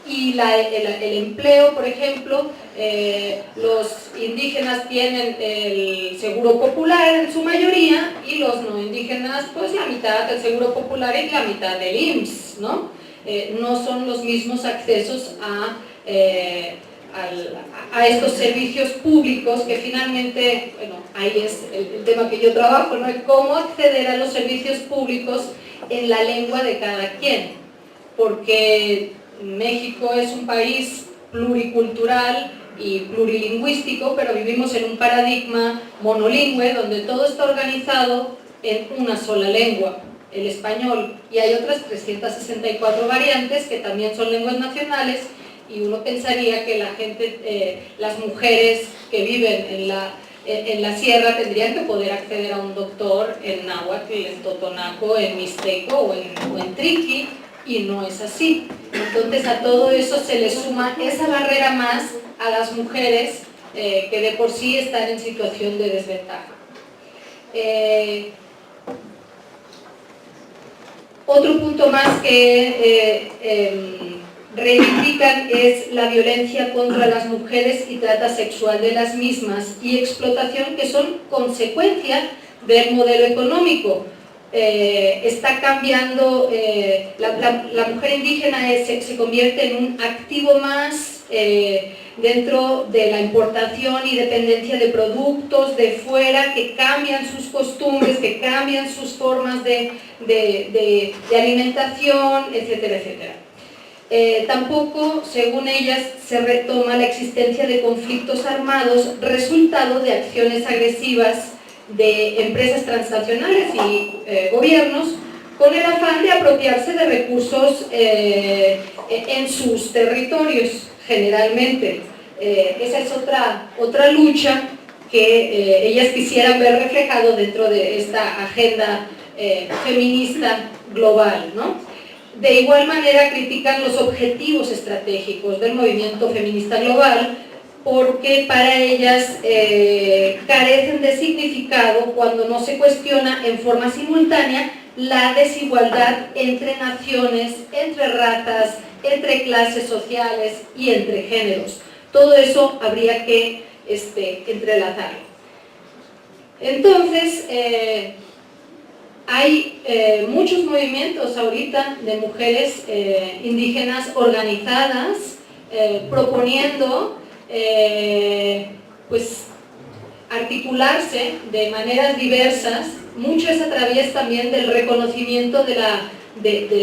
y el empleo, por ejemplo. Los indígenas tienen el seguro popular en su mayoría, y los no indígenas pues la mitad del seguro popular y la mitad del IMSS, ¿no? No son los mismos accesos a estos servicios públicos, que finalmente, bueno, ahí es el tema que yo trabajo, ¿no? Cómo acceder a los servicios públicos en la lengua de cada quien, porque México es un país pluricultural y plurilingüístico, pero vivimos en un paradigma monolingüe donde todo está organizado en una sola lengua, el español, y hay otras 364 variantes que también son lenguas nacionales, y uno pensaría que la gente, las mujeres que viven en la sierra tendrían que poder acceder a un doctor en náhuatl, en totonaco, en mixteco o en triqui, y no es así. Entonces a todo eso se le suma esa barrera más a las mujeres que de por sí están en situación de desventaja. Otro punto más que reivindican es la violencia contra las mujeres y trata sexual de las mismas y explotación, que son consecuencia del modelo económico. Está cambiando, la mujer indígena se convierte en un activo más dentro de la importación y dependencia de productos de fuera que cambian sus costumbres, que cambian sus formas de alimentación, etcétera, etcétera. Tampoco, según ellas, se retoma la existencia de conflictos armados resultado de acciones agresivas de empresas transnacionales y gobiernos con el afán de apropiarse de recursos en sus territorios, generalmente. Esa es otra lucha que ellas quisieran ver reflejado dentro de esta agenda feminista global, ¿no? De igual manera critican los objetivos estratégicos del movimiento feminista global, porque para ellas carecen de significado cuando no se cuestiona en forma simultánea la desigualdad entre naciones, entre razas, entre clases sociales y entre géneros. Todo eso habría que entrelazarlo. Entonces, hay muchos movimientos ahorita de mujeres indígenas organizadas proponiendo pues articularse de maneras diversas. Mucho es a través también del reconocimiento de la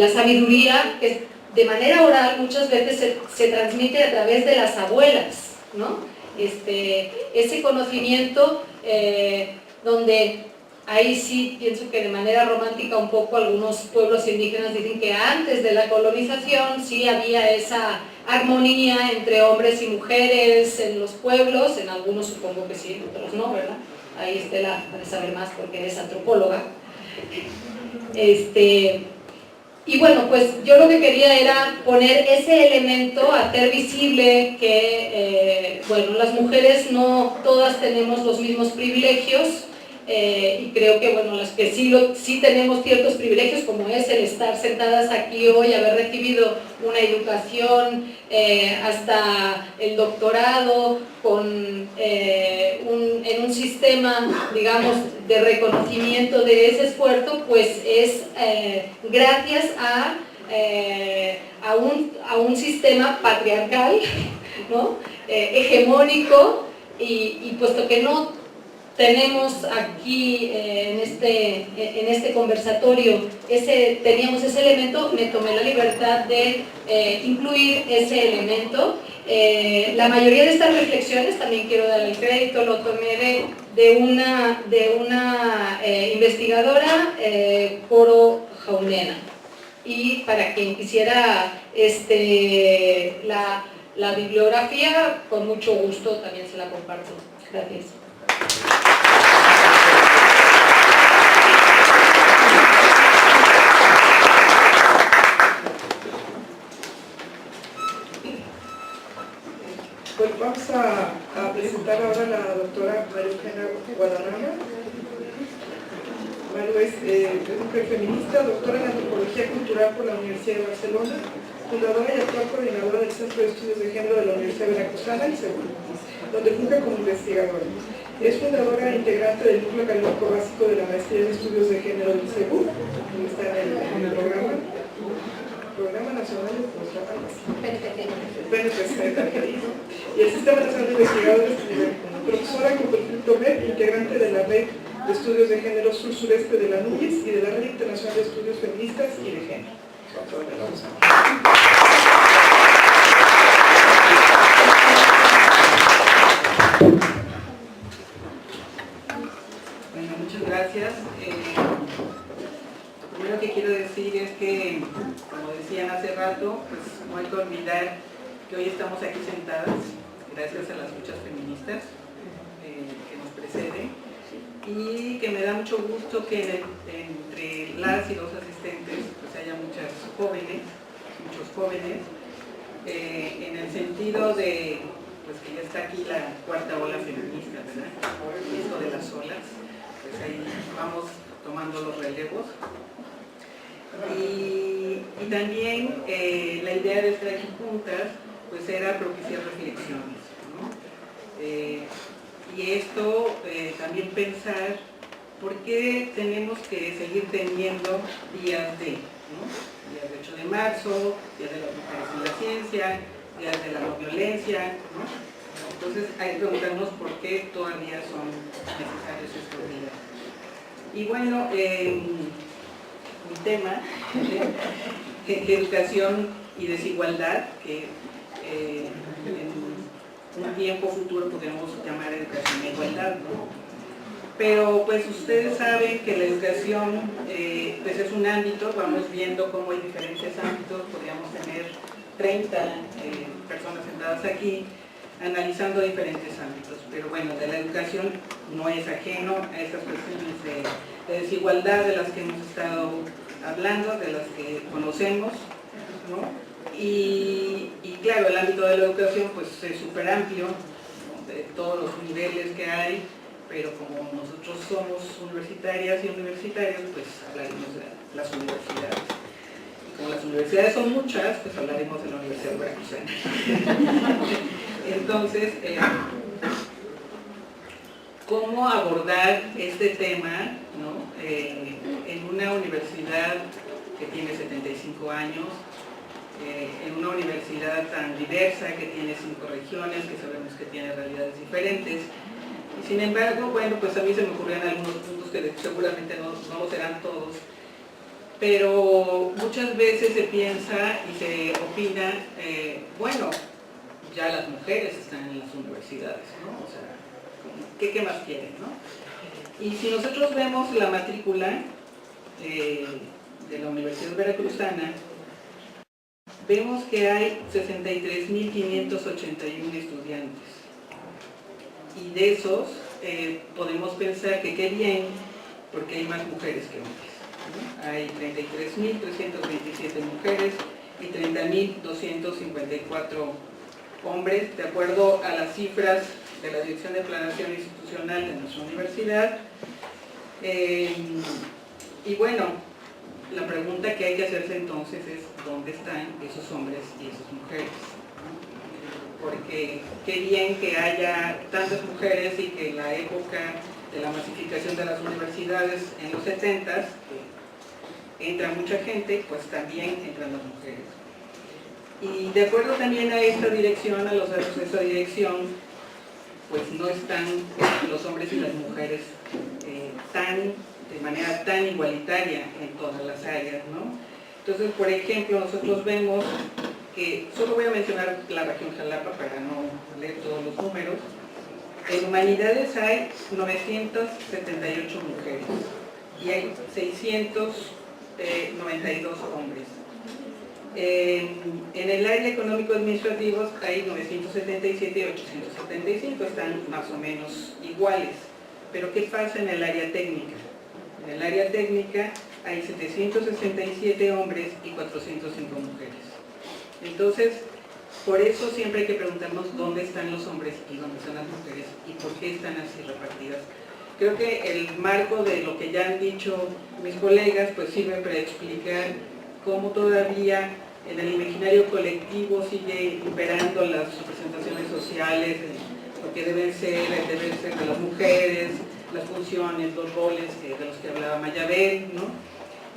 sabiduría que de manera oral muchas veces se transmite a través de las abuelas, ¿no? Ese conocimiento donde ahí sí pienso que de manera romántica un poco algunos pueblos indígenas dicen que antes de la colonización sí había esa armonía entre hombres y mujeres en los pueblos, en algunos supongo que sí, en otros no, ¿verdad? Ahí Estela puede saber más porque es antropóloga. Y bueno, pues yo lo que quería era poner ese elemento, hacer visible que, bueno, las mujeres no todas tenemos los mismos privilegios, y creo que, bueno, las que sí tenemos ciertos privilegios, como es el estar sentadas aquí hoy, haber recibido una educación hasta el doctorado, en un sistema, digamos, de reconocimiento de ese esfuerzo, pues es gracias a un sistema patriarcal, ¿no? Hegemónico, y puesto que no tenemos aquí en este conversatorio teníamos ese elemento, me tomé la libertad de incluir ese elemento. La mayoría de estas reflexiones, también quiero dar el crédito, lo tomé de una investigadora, Coro Jaunena, y para quien quisiera La bibliografía, con mucho gusto, también se la comparto. Gracias. Pues vamos a presentar ahora a la doctora María Eugenia Guadarrama. Maru es mujer feminista, doctora en Antropología Cultural por la Universidad de Barcelona, fundadora y actual coordinadora del Centro de Estudios de Género de la Universidad Veracruzana, el CEBU, donde funge como investigadora. Es fundadora e integrante del núcleo académico básico de la Maestría en Estudios de Género del CEBU, que está en el Programa Nacional de Postgrado, y el Sistema Nacional de Investigadores de Nivel 1. Profesora con perfil PROMED, integrante de la Red de Estudios de Género Sur-Sureste de la NUYES y de la Red Internacional de Estudios Feministas y de Género. Bueno, muchas gracias. Lo primero que quiero decir es que, como decían hace rato, pues no hay que olvidar que hoy estamos aquí sentadas gracias a las luchas feministas que nos preceden, y que me da mucho gusto que entre las y los asistentes pues haya muchos jóvenes, en el sentido de pues que ya está aquí la cuarta ola feminista, ¿verdad? Esto de las olas, pues ahí vamos tomando los relevos. Y también la idea de estar aquí juntas pues era propiciar reflexiones, ¿no? Y esto también pensar por qué tenemos que seguir teniendo días de, ¿no? Días de 8 de marzo, días de las mujeres en la ciencia, días de la no violencia, ¿no? Entonces hay que preguntarnos por qué todavía son necesarios estos días. Y bueno, mi tema, educación y desigualdad, que en un tiempo futuro podríamos llamar educación e igualdad, ¿no? Pero pues ustedes saben que la educación pues es un ámbito, vamos viendo cómo hay diferentes ámbitos, podríamos tener 30 personas sentadas aquí analizando diferentes ámbitos, pero bueno, de la educación no es ajeno a estas cuestiones de desigualdad de las que hemos estado hablando, de las que conocemos, ¿no? Y claro, el ámbito de la educación pues es súper amplio, ¿no? De todos los niveles que hay, pero como nosotros somos universitarias y universitarios, pues hablaremos de las universidades. Y como las universidades son muchas, pues hablaremos de la Universidad Veracruzana. Entonces, ¿cómo abordar este tema, ¿no? En una universidad que tiene 75 años, en una universidad tan diversa que tiene 5 regiones, que sabemos que tiene realidades diferentes? Y sin embargo, bueno, pues a mí se me ocurrían algunos puntos que seguramente no lo serán todos, pero muchas veces se piensa y se opina, bueno, ya las mujeres están en las universidades, ¿no? O sea, ¿qué más quieren, no? Y si nosotros vemos la matrícula de la Universidad Veracruzana, vemos que hay 63.581 estudiantes. Y de esos podemos pensar que qué bien, porque hay más mujeres que hombres, ¿no? Hay 33.327 mujeres y 30.254 hombres, de acuerdo a las cifras de la Dirección de Planeación Institucional de nuestra universidad. Y bueno, la pregunta que hay que hacerse entonces es ¿dónde están esos hombres y esas mujeres? Porque qué bien que haya tantas mujeres y que en la época de la masificación de las universidades en los 70s, entra mucha gente, pues también entran las mujeres. Y de acuerdo también a esta dirección, a los datos de esta dirección, pues no están los hombres y las mujeres de manera tan igualitaria en todas las áreas, ¿no? Entonces, por ejemplo, nosotros vemos que, solo voy a mencionar la región Jalapa para no leer todos los números. En humanidades hay 978 mujeres y hay 692 hombres. En el área económico-administrativos hay 977 y 875, están más o menos iguales. Pero ¿qué pasa en el área técnica? En el área técnica hay 767 hombres y 405 mujeres. Entonces, por eso siempre hay que preguntarnos dónde están los hombres y dónde están las mujeres y por qué están así repartidas. Creo que el marco de lo que ya han dicho mis colegas pues sirve para explicar cómo todavía en el imaginario colectivo sigue imperando las representaciones sociales, lo que deben ser de las mujeres, las funciones, los roles de los que hablaba Mayabel, ¿no?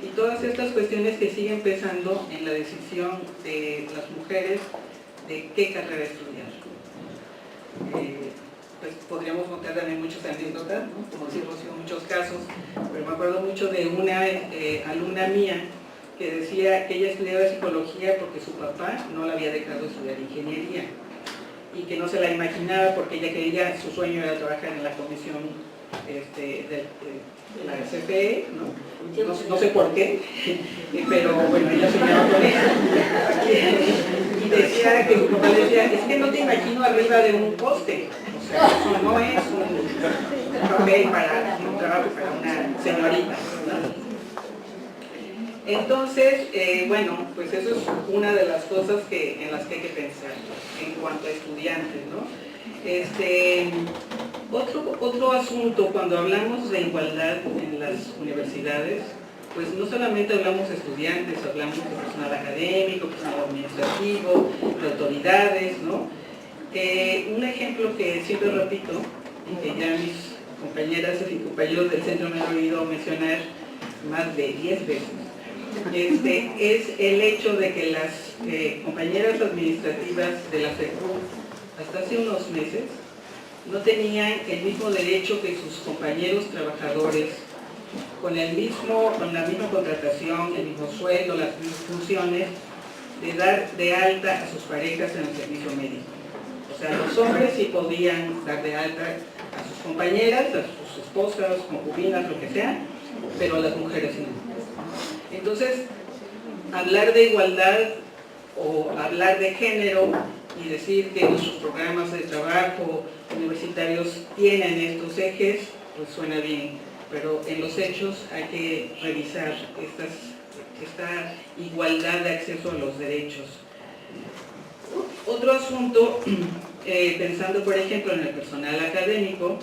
Y todas estas cuestiones que siguen pesando en la decisión de las mujeres de qué carrera estudiar. Pues podríamos contar también muchas anécdotas, ¿no? Como decimos en muchos casos, pero me acuerdo mucho de una alumna mía que decía que ella estudiaba psicología porque su papá no la había dejado estudiar ingeniería y que no se la imaginaba porque ella quería, su sueño era trabajar en la comisión de la CFE, no sé por qué, pero bueno, ella soñaba con eso. Y decía que su papá le decía, es que no te imagino arriba de un poste, o sea, eso no es un papel para un trabajo para una señorita, ¿no? Entonces, bueno, pues eso es una de las cosas en las que hay que pensar en cuanto a estudiantes, ¿no? Otro asunto, cuando hablamos de igualdad en las universidades, pues no solamente hablamos de estudiantes, hablamos de personal académico, personal administrativo, de autoridades, ¿no? Un ejemplo que siempre repito, y que ya mis compañeras y compañeros del centro me han oído mencionar más de 10 veces, es el hecho de que las compañeras administrativas de la FECU hasta hace unos meses no tenían el mismo derecho que sus compañeros trabajadores, con la misma contratación, el mismo sueldo, las mismas funciones, de dar de alta a sus parejas en el servicio médico. O sea, los hombres sí podían dar de alta a sus compañeras, a sus esposas, concubinas, lo que sea, pero a las mujeres no. Entonces, hablar de igualdad o hablar de género y decir que nuestros programas de trabajo universitarios tienen estos ejes, pues suena bien, pero en los hechos hay que revisar esta igualdad de acceso a los derechos. Otro asunto, pensando por ejemplo en el personal académico,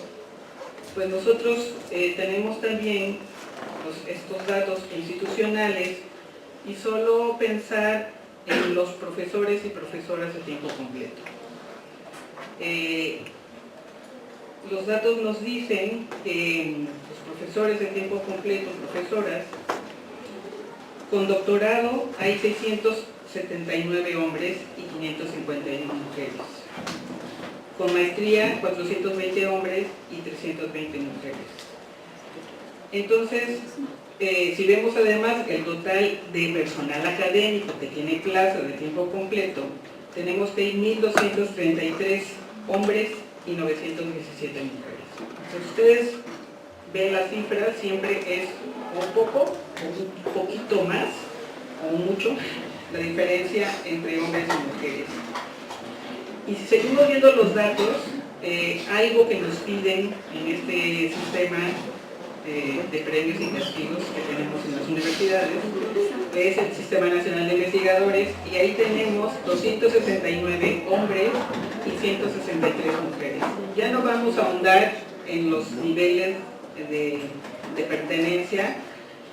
pues nosotros tenemos también estos datos institucionales y solo pensar en los profesores y profesoras de tiempo completo. Los datos nos dicen que los profesores de tiempo completo, profesoras, con doctorado hay 679 hombres y 551 mujeres. Con maestría, 420 hombres y 320 mujeres. Entonces, si vemos además el total de personal académico que tiene plaza de tiempo completo, tenemos que hay 1.233 hombres y 917 mujeres. Entonces, ustedes ven las cifras, siempre es un poco, un poquito más, o mucho, la diferencia entre hombres y mujeres. Y si seguimos viendo los datos, algo que nos piden en este sistema de premios y castigos que tenemos en las universidades es el Sistema Nacional de Investigadores, y ahí tenemos 269 hombres y 163 mujeres. Ya no vamos a ahondar en los niveles de pertenencia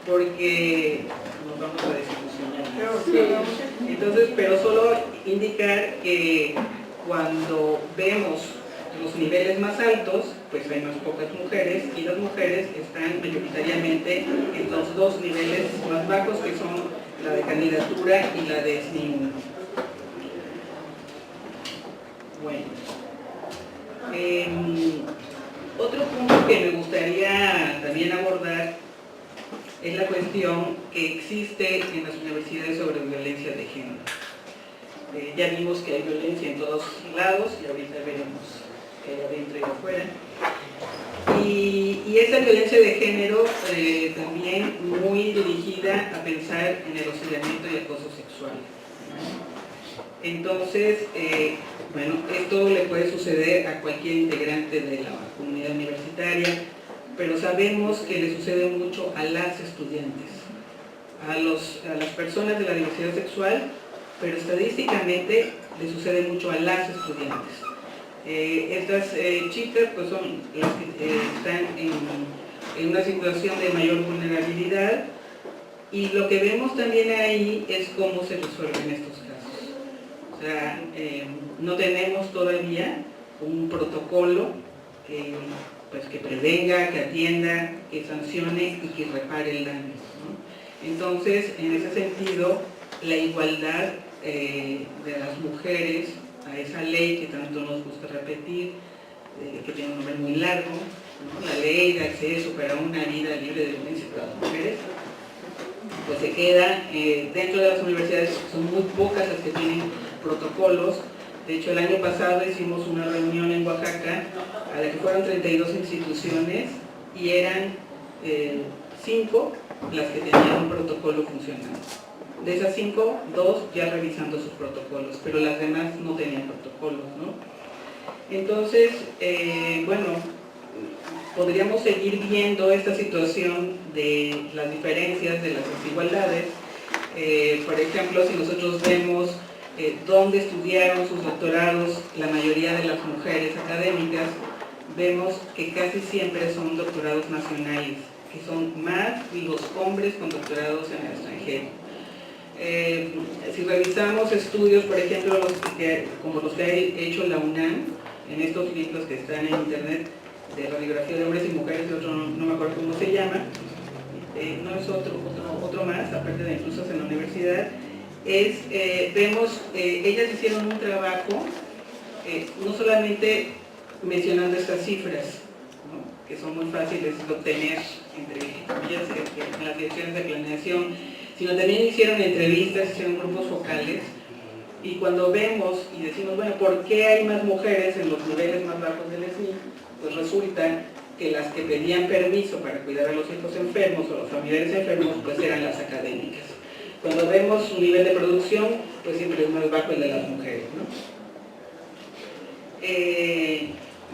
porque nos vamos a desilusionar. Entonces, pero solo indicar que cuando vemos los niveles más altos, pues hay más pocas mujeres, y las mujeres están mayoritariamente en los dos niveles más bajos, que son la de candidatura y la de SNI 1. Bueno, otro punto que me gustaría también abordar es la cuestión que existe en las universidades sobre violencia de género. Ya vimos que hay violencia en todos lados y ahorita veremos que hay adentro y afuera. Y esa violencia de género también muy dirigida a pensar en el hostigamiento y acoso sexual. Entonces, bueno, esto le puede suceder a cualquier integrante de la comunidad universitaria, pero sabemos que le sucede mucho a las estudiantes, a las personas de la diversidad sexual, pero estadísticamente le sucede mucho a las estudiantes. Estas chicas pues son las que están en una situación de mayor vulnerabilidad, y lo que vemos también ahí es cómo se resuelven estos casos. O sea, no tenemos todavía un protocolo pues que prevenga, que atienda, que sancione y que repare el daño, ¿no? Entonces, en ese sentido, la igualdad de las mujeres a esa ley que tanto nos gusta repetir, que tiene un nombre muy largo, ¿no? La ley de acceso para una vida libre de violencia para las mujeres, pues se queda dentro de las universidades. Son muy pocas las que tienen protocolos. De hecho, el año pasado hicimos una reunión en Oaxaca a la que fueron 32 instituciones y eran 5 las que tenían un protocolo funcionando. De esas 5, 2 ya revisando sus protocolos, pero las demás no tenían protocolos, ¿no? Entonces, bueno, podríamos seguir viendo esta situación de las diferencias, de las desigualdades. Por ejemplo, si nosotros vemos dónde estudiaron sus doctorados la mayoría de las mujeres académicas, vemos que casi siempre son doctorados nacionales, que son más los hombres con doctorados en el extranjero. Si revisamos estudios, por ejemplo, como los que ha hecho la UNAM, en estos libros que están en internet, de radiografía de hombres y mujeres, y otro no me acuerdo cómo se llama, no es otro más, aparte de incluso en la universidad, vemos, ellas hicieron un trabajo, no solamente mencionando estas cifras, ¿no?, que son muy fáciles de obtener, entre comillas, en las direcciones de planeación, sino también hicieron entrevistas, hicieron grupos focales, y cuando vemos y decimos, bueno, ¿por qué hay más mujeres en los niveles más bajos del SNI? Pues resulta que las que pedían permiso para cuidar a los hijos enfermos o los familiares enfermos, pues eran las académicas. Cuando vemos su nivel de producción, pues siempre es más bajo el de las mujeres, ¿no?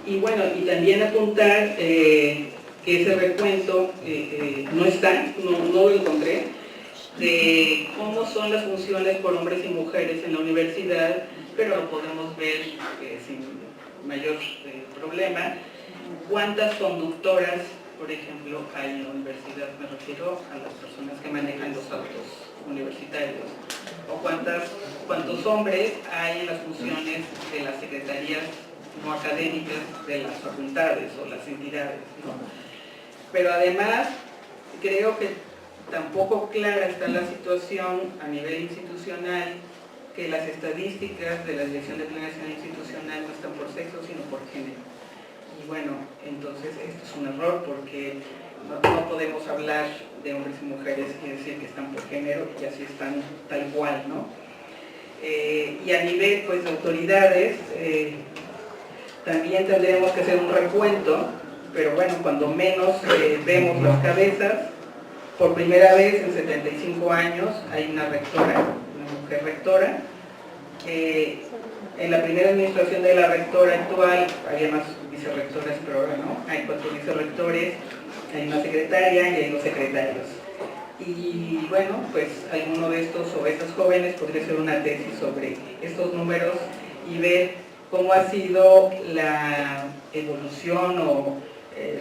Y bueno, y también apuntar que ese recuento no está, no lo encontré, de cómo son las funciones por hombres y mujeres en la universidad, pero lo podemos ver sin mayor problema. ¿Cuántas conductoras, por ejemplo, hay en la universidad? Me refiero a las personas que manejan los autos universitarios. ¿O cuántos hombres hay en las funciones de las secretarías no académicas de las facultades o las entidades, ¿no? Pero además, creo que tampoco clara está la situación a nivel institucional, que las estadísticas de la Dirección de Planeación Institucional no están por sexo, sino por género. Y bueno, entonces esto es un error, porque no podemos hablar de hombres y mujeres y decir que están por género, y así están tal cual, ¿no? Y a nivel, pues, de autoridades, también tendríamos que hacer un recuento, pero bueno, cuando menos vemos las cabezas. Por primera vez en 75 años hay una rectora, una mujer rectora. En la primera administración de la rectora actual había más vicerrectoras, pero ahora no, hay 4 vicerrectores, hay una secretaria y hay 2 secretarios. Y bueno, pues alguno de estos o estas jóvenes podría hacer una tesis sobre estos números y ver cómo ha sido la evolución o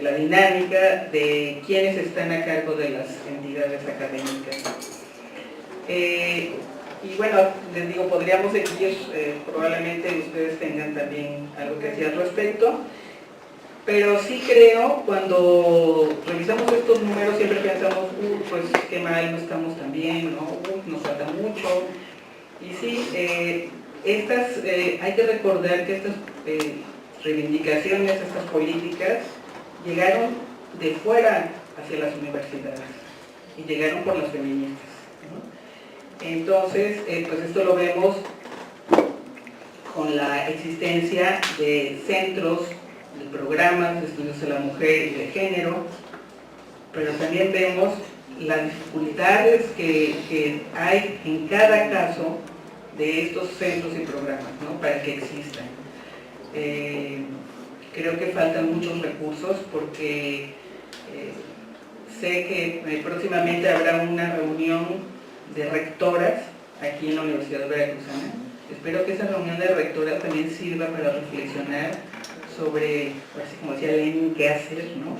la dinámica de quienes están a cargo de las entidades académicas. Y bueno, les digo, podríamos seguir, probablemente ustedes tengan también algo que decir al respecto, pero sí creo, cuando revisamos estos números, siempre pensamos, pues qué mal, no estamos tan bien, ¿no? Nos falta mucho. Y sí, hay que recordar que estas reivindicaciones, estas políticas, llegaron de fuera hacia las universidades y llegaron por las feministas, ¿no? Entonces, pues esto lo vemos con la existencia de centros, de programas de estudios de la mujer y de género, pero también vemos las dificultades que hay en cada caso de estos centros y programas, ¿no? Para que existan. Creo que faltan muchos recursos porque sé que próximamente habrá una reunión de rectoras aquí en la Universidad Veracruzana. Espero que esa reunión de rectoras también sirva para reflexionar sobre, así como decía Lenin, qué hacer, ¿no?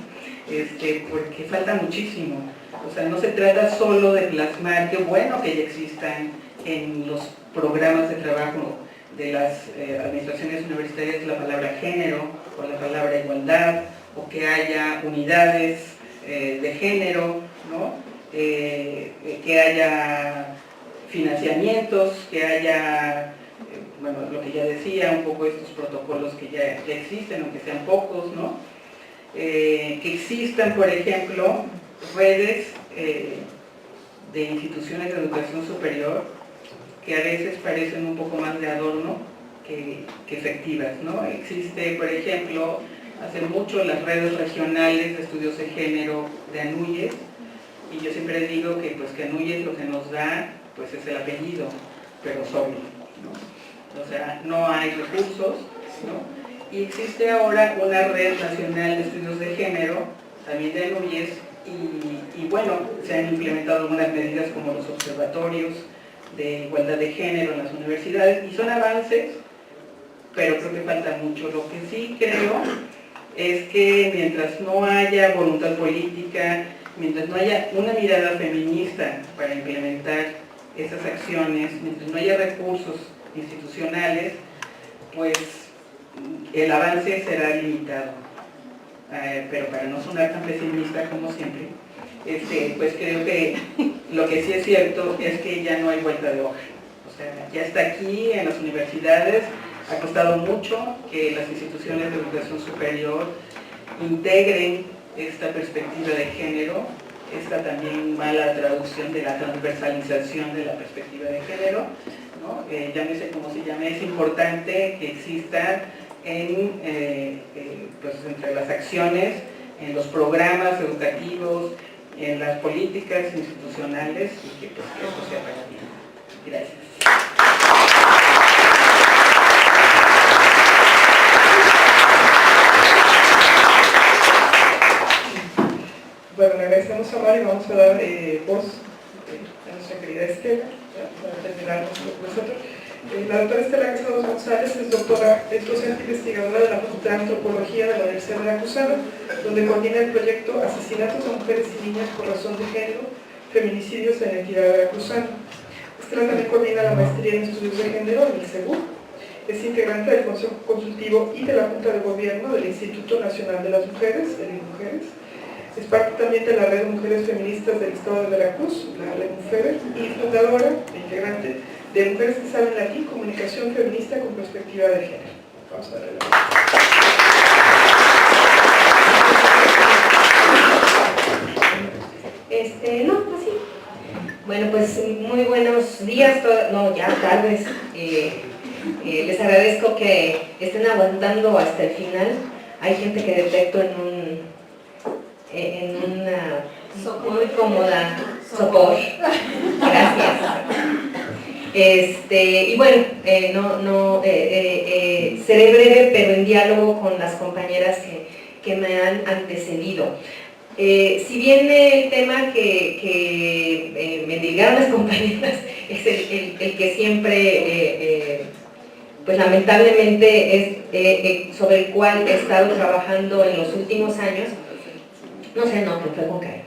Porque falta muchísimo. O sea, no se trata solo de plasmar, qué bueno que ya existan en los programas de trabajo de las administraciones universitarias la palabra género o la palabra igualdad, o que haya unidades de género, ¿no? Que haya financiamientos, que haya, bueno, lo que ya decía, un poco estos protocolos que ya existen, aunque sean pocos, ¿no? Que existan, por ejemplo, redes de instituciones de educación superior que a veces parecen un poco más de adorno que efectivas, ¿no? Existe, por ejemplo, hace mucho las redes regionales de estudios de género de ANUYES, y yo siempre digo que, pues, que ANUYES lo que nos da, pues, es el apellido, pero solo, ¿no? O sea, no hay recursos, ¿no? Y existe ahora una red nacional de estudios de género, también de ANUYES, y bueno, se han implementado algunas medidas como los observatorios de igualdad de género en las universidades, y son avances, pero creo que falta mucho. Lo que sí creo es que mientras no haya voluntad política, mientras no haya una mirada feminista para implementar esas acciones, mientras no haya recursos institucionales, pues el avance será limitado. Pero para no sonar tan pesimista como siempre, pues creo que lo que sí es cierto es que ya no hay vuelta de hoja. O sea, ya está aquí en las universidades. Ha costado mucho que las instituciones de educación superior integren esta perspectiva de género, esta también mala traducción de la transversalización de la perspectiva de género, ¿no? Llámese como se llame, es importante que exista pues, entre las acciones, en los programas educativos, en las políticas institucionales, y que, pues, que eso sea para bien. Gracias. Bueno, le agradecemos a Mario y vamos a dar voz a nuestra querida Estela, para terminar nosotros. La doctora Estela Casados González es docente investigadora de la Facultad de Antropología de la Universidad Veracruzana, donde coordina el proyecto Asesinatos a Mujeres y Niñas por Razón de Género, Feminicidios en la entidad veracruzana. Estela también coordina la maestría en Estudios de Género en el CEBU. Es integrante del Consejo Consultivo y de la Junta de Gobierno del Instituto Nacional de las Mujeres, el INMUJERES. Es parte también de la Red de Mujeres Feministas del Estado de Veracruz, la Red Mujeres, y fundadora e integrante de Mujeres que Saben Latín, Comunicación Feminista con Perspectiva de Género. Vamos a darle la No, así. Bueno, pues muy buenos días, ya tardes. Les agradezco que estén aguantando hasta el final. Hay gente que detecto en una muy cómoda sopor. Gracias. Y bueno, seré breve, pero en diálogo con las compañeras que me han antecedido. Si bien el tema que me delegaron las compañeras es el que siempre, pues lamentablemente es sobre el cual he estado trabajando en los últimos años, no sé, no, que fue con cariño.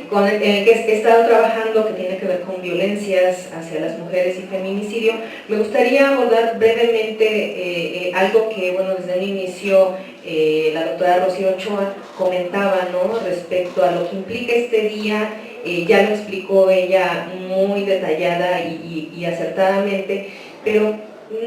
Con el que he estado trabajando, que tiene que ver con violencias hacia las mujeres y feminicidio, me gustaría abordar brevemente algo que, bueno, desde el inicio la doctora Rocío Ochoa comentaba, ¿no?, respecto a lo que implica este día. Ya lo explicó ella muy detallada y acertadamente, pero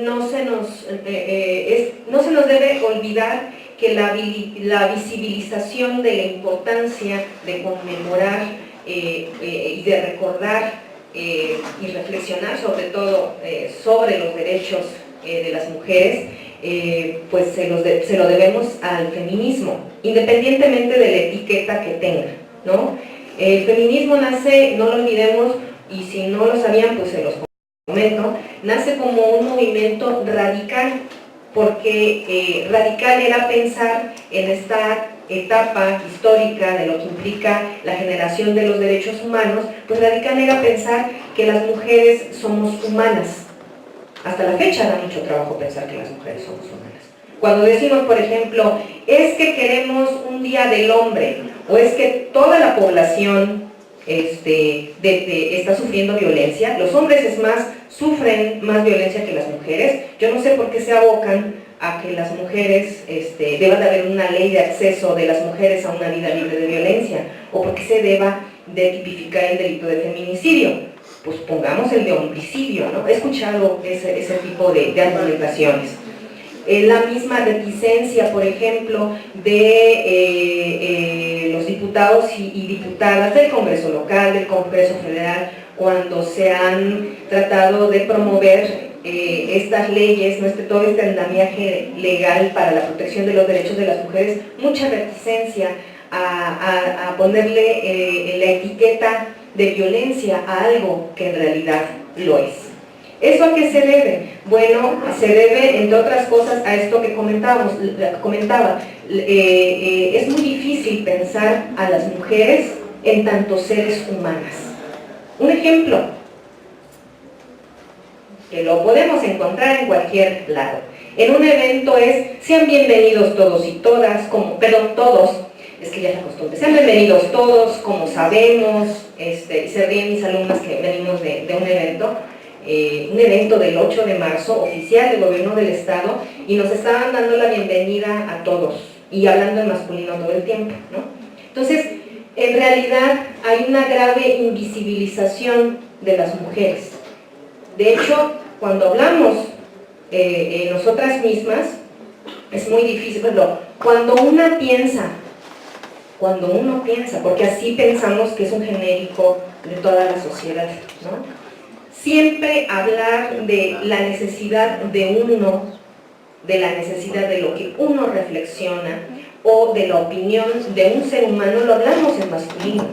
no se nos debe olvidar que la visibilización de la importancia de conmemorar y de recordar y reflexionar sobre todo sobre los derechos de las mujeres, pues se lo debemos al feminismo, independientemente de la etiqueta que tenga, ¿no? El feminismo nace, no lo olvidemos, y si no lo sabían, pues se los momento, nace como un movimiento radical, porque radical era pensar en esta etapa histórica de lo que implica la generación de los derechos humanos, pues radical era pensar que las mujeres somos humanas. Hasta la fecha da mucho trabajo pensar que las mujeres somos humanas. Cuando decimos, por ejemplo, es que queremos un día del hombre, o es que toda la población está sufriendo violencia, los hombres es más, sufren más violencia que las mujeres. Yo no sé por qué se abocan a que las mujeres, deba de haber una ley de acceso de las mujeres a una vida libre de violencia, o por qué se deba de tipificar el delito de feminicidio. Pues pongamos el de homicidio, ¿no? He escuchado ese tipo de argumentaciones. La misma reticencia, por ejemplo, de los diputados y diputadas del Congreso local, del Congreso federal, cuando se han tratado de promover estas leyes, todo este andamiaje legal para la protección de los derechos de las mujeres, mucha reticencia a ponerle la etiqueta de violencia a algo que en realidad lo es. ¿Eso a qué se debe? Bueno, se debe, entre otras cosas, a esto que comentaba. Es muy difícil pensar a las mujeres en tanto seres humanas. Un ejemplo, que lo podemos encontrar en cualquier lado. En un evento sean bienvenidos todos y todas, todos, es que ya es la costumbre, sean bienvenidos todos, como sabemos, se ríen mis alumnas que venimos de un evento del 8 de marzo, oficial del gobierno del estado, y nos estaban dando la bienvenida a todos, y hablando en masculino todo el tiempo, ¿no? Entonces, en realidad hay una grave invisibilización de las mujeres. De hecho, cuando hablamos nosotras mismas, es muy difícil, cuando uno piensa, porque así pensamos que es un genérico de toda la sociedad, ¿no? Siempre hablar de la necesidad de uno, de la necesidad de lo que uno reflexiona, o de la opinión de un ser humano, lo hablamos en masculino,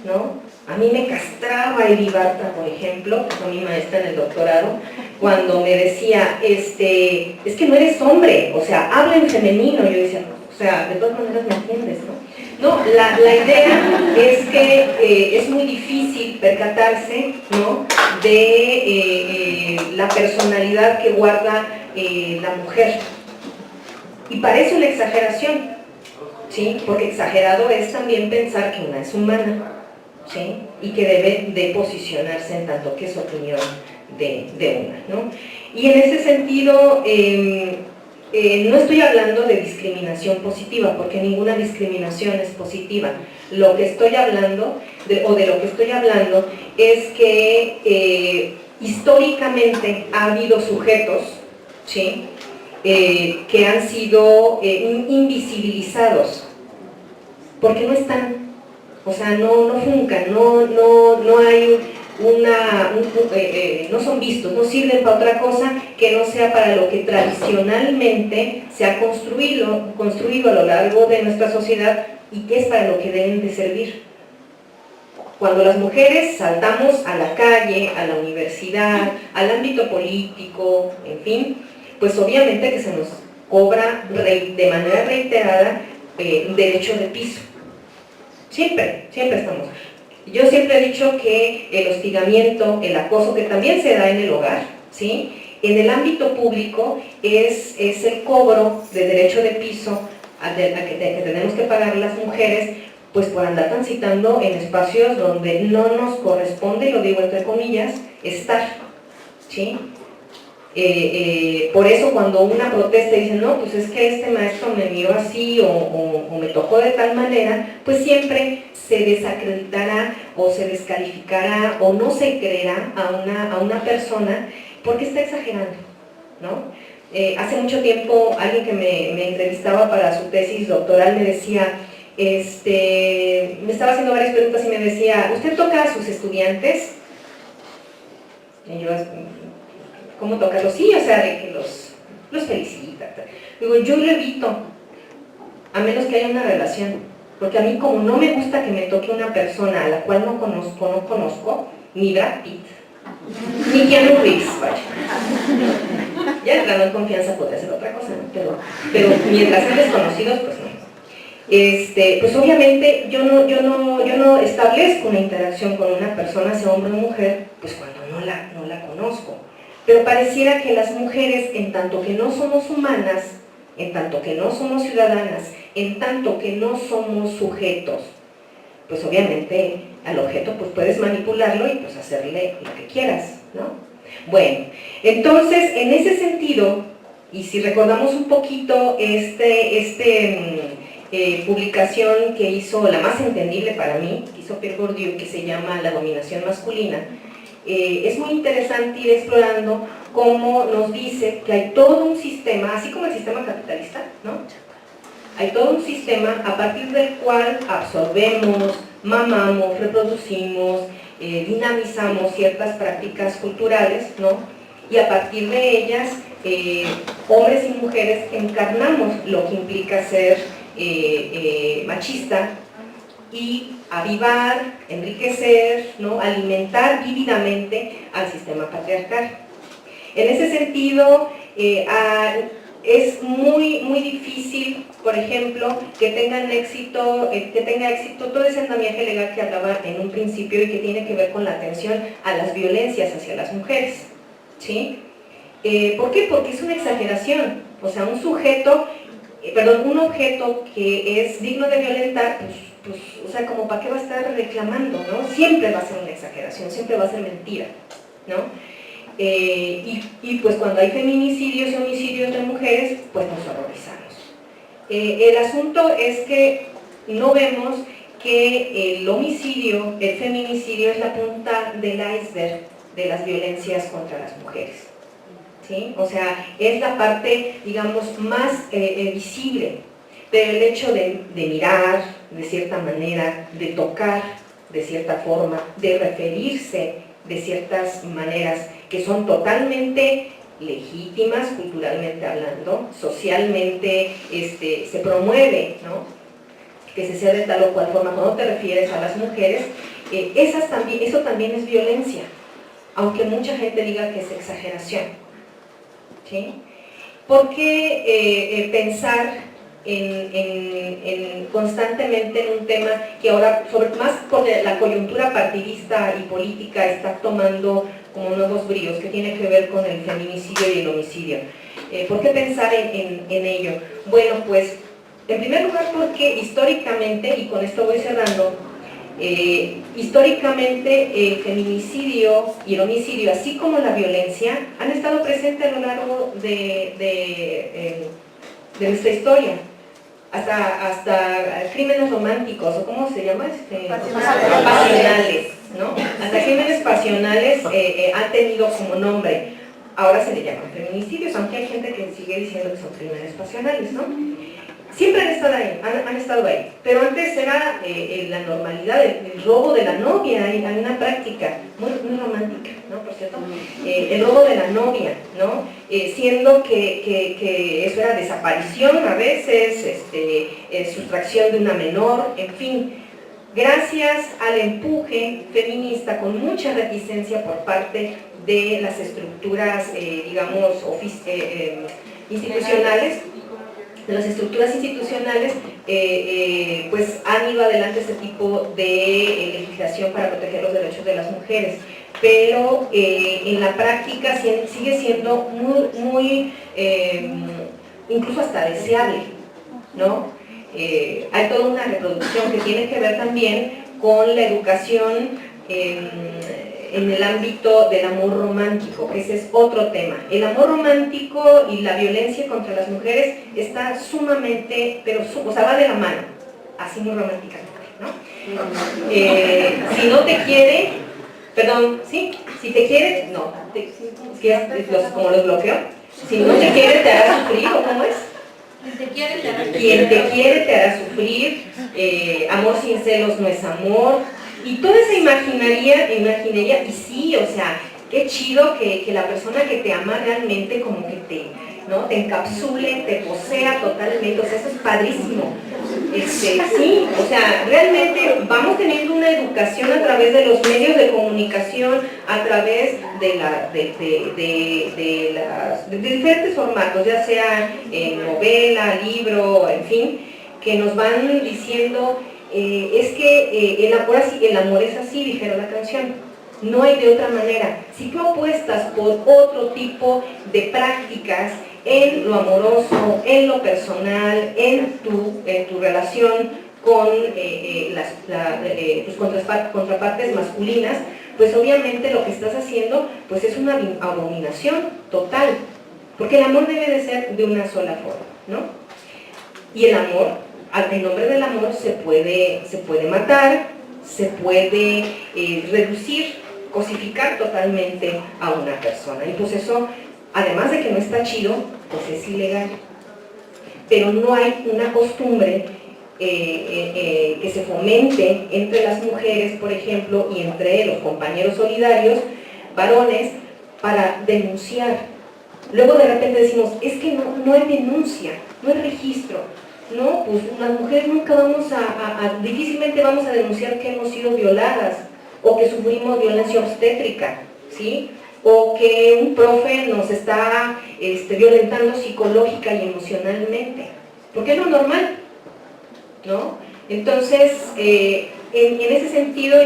¿no? A mí me castraba Edi Barta, por ejemplo, que fue mi maestra en el doctorado, cuando me decía, es que no eres hombre, o sea, habla en femenino. Yo decía, o sea, de todas maneras me entiendes, ¿no? No, la idea es que es muy difícil percatarse, ¿no?, de la personalidad que guarda la mujer. Y parece una exageración, ¿sí? Porque exagerado es también pensar que una es humana, ¿sí? Y que debe de posicionarse en tanto que es opinión de una, ¿no? Y en ese sentido, no estoy hablando de discriminación positiva, porque ninguna discriminación es positiva. Lo que estoy hablando, de lo que estoy hablando, es que históricamente ha habido sujetos, ¿sí?, que han sido invisibilizados, porque no están, o sea, no funcan, no hay no son vistos, no sirven para otra cosa que no sea para lo que tradicionalmente se ha construido a lo largo de nuestra sociedad, y que es para lo que deben de servir. Cuando las mujeres saltamos a la calle, a la universidad, al ámbito político, en fin, pues obviamente que se nos cobra de manera reiterada derecho de piso. Siempre estamos. Yo siempre he dicho que el hostigamiento, el acoso, que también se da en el hogar, ¿sí?, en el ámbito público es el cobro de derecho de piso que tenemos que pagar las mujeres, pues por andar transitando en espacios donde no nos corresponde, y lo digo entre comillas, estar, ¿sí? Por eso cuando una protesta dice, no, pues es que este maestro me miró así o me tocó de tal manera, pues siempre se desacreditará o se descalificará o no se creerá a una persona porque está exagerando, ¿no? Hace mucho tiempo alguien que me entrevistaba para su tesis doctoral me decía, me estaba haciendo varias preguntas y me decía, ¿usted toca a sus estudiantes? Y yo, ¿cómo tocarlos? Sí, o sea, de que los felicita. Digo, yo lo evito, a menos que haya una relación, porque a mí como no me gusta que me toque una persona a la cual no conozco, ni Brad Pitt, Ni Keanu Reeves, vaya. Ya entrando en confianza podría ser otra cosa, ¿no? Pero mientras sean desconocidos, pues no. Pues obviamente yo no establezco una interacción con una persona, sea hombre o mujer, pues cuando no la conozco. Pero pareciera que las mujeres, en tanto que no somos humanas, en tanto que no somos ciudadanas, en tanto que no somos sujetos, pues obviamente al objeto pues puedes manipularlo y pues hacerle lo que quieras, ¿no? Bueno, entonces en ese sentido, y si recordamos un poquito publicación que hizo, la más entendible para mí, que hizo Pierre Bourdieu, que se llama La dominación masculina, es muy interesante ir explorando cómo nos dice que hay todo un sistema, así como el sistema capitalista, ¿no? Hay todo un sistema a partir del cual absorbemos, mamamos, reproducimos, dinamizamos ciertas prácticas culturales, ¿no? Y a partir de ellas, hombres y mujeres encarnamos lo que implica ser machista y avivar, enriquecer, ¿no? Alimentar vívidamente al sistema patriarcal. En ese sentido, es muy difícil, por ejemplo, que tenga éxito todo ese andamiaje legal que hablaba en un principio y que tiene que ver con la atención a las violencias hacia las mujeres, ¿sí? ¿Por qué? Porque es una exageración, o sea, un objeto que es digno de violentar, pues, o sea, como para qué va a estar reclamando, ¿no? Siempre va a ser una exageración, siempre va a ser mentira, ¿no? Y pues cuando hay feminicidios y homicidios de mujeres, pues nos horrorizamos. El asunto es que no vemos que el homicidio, el feminicidio es la punta del iceberg de las violencias contra las mujeres, ¿sí? O sea, es la parte, digamos, más visible, pero el hecho de mirar de cierta manera, de tocar de cierta forma, de referirse de ciertas maneras que son totalmente legítimas, culturalmente hablando, socialmente se promueve, ¿no? Que se sea de tal o cual forma. Cuando te refieres a las mujeres, eso también es violencia, aunque mucha gente diga que es exageración, ¿sí? ¿Por qué pensar constantemente en un tema que ahora, más por la coyuntura partidista y política, está tomando como nuevos bríos, que tiene que ver con el feminicidio y el homicidio? ¿Por qué pensar en ello? Bueno, pues, en primer lugar porque históricamente, y con esto voy cerrando, históricamente el feminicidio y el homicidio, así como la violencia, han estado presentes a lo largo de nuestra historia. Hasta crímenes románticos, o ¿cómo se llama? Pasionales, ¿no? Hasta crímenes pasionales han tenido como nombre. Ahora se le llaman feminicidios, aunque hay gente que sigue diciendo que son crímenes pasionales, ¿no? Siempre han estado ahí, pero antes era la normalidad, el robo de la novia. Hay una práctica muy romántica, ¿no? Por cierto, el robo de la novia, ¿no? Siendo que eso era desaparición a veces, sustracción de una menor, en fin. Gracias al empuje feminista con mucha reticencia por parte de las estructuras, digamos, institucionales, pues han ido adelante ese tipo de legislación para proteger los derechos de las mujeres, pero en la práctica sigue siendo muy incluso hasta deseable, ¿no? Hay toda una reproducción que tiene que ver también con la educación en el ámbito del amor romántico, que ese es otro tema. El amor romántico y la violencia contra las mujeres está sumamente, o sea, va de la mano, así muy románticamente, ¿no? Si no te quiere, perdón, ¿sí? Si te quiere, no, como los bloqueo, si no te quiere te hará sufrir, ¿o cómo es? Quien te quiere te hará sufrir, amor sin celos no es amor. Y toda esa imaginería, y sí, o sea, qué chido que la persona que te ama realmente como que te encapsule, te posea totalmente, o sea, eso es padrísimo. Sí, o sea, realmente vamos teniendo una educación a través de los medios de comunicación, a través de diferentes formatos, ya sea novela, libro, en fin, que nos van diciendo, es que el amor es así, dijeron la canción. No hay de otra manera. Si tú apuestas por otro tipo de prácticas en lo amoroso, en lo personal, en tu relación con tus contrapartes masculinas, pues obviamente lo que estás haciendo pues es una abominación total, porque el amor debe de ser de una sola forma, ¿no? Y el amor, en nombre del amor se puede matar, se puede reducir, cosificar totalmente a una persona. Y pues eso, además de que no está chido, pues es ilegal. Pero no hay una costumbre que se fomente entre las mujeres, por ejemplo, y entre los compañeros solidarios, varones, para denunciar. Luego de repente decimos, es que no hay denuncia, no hay registro. No, pues las mujeres nunca difícilmente vamos a denunciar que hemos sido violadas, o que sufrimos violencia obstétrica, ¿sí? O que un profe nos está violentando psicológica y emocionalmente, porque es lo normal, ¿no? Entonces, en ese sentido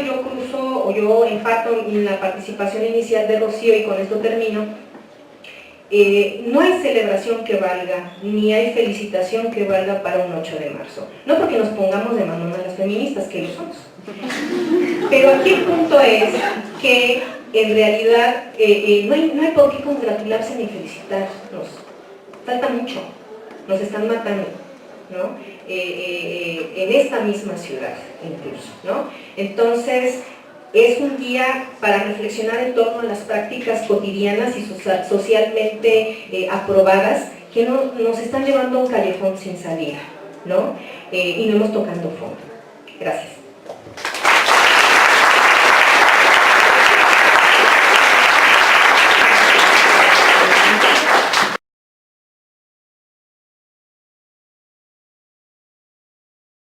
yo empato en la participación inicial de Rocío, y con esto termino. No hay celebración que valga, ni hay felicitación que valga para un 8 de marzo. No porque nos pongamos de mamón a las feministas, que lo somos. Pero aquí el punto es que en realidad no hay por qué congratularse ni felicitarnos. Falta mucho, nos están matando, ¿no? En esta misma ciudad incluso, ¿no? Entonces, es un día para reflexionar en torno a las prácticas cotidianas y socialmente aprobadas que nos están llevando a un callejón sin salida, ¿no? Y no hemos tocado fondo. Gracias.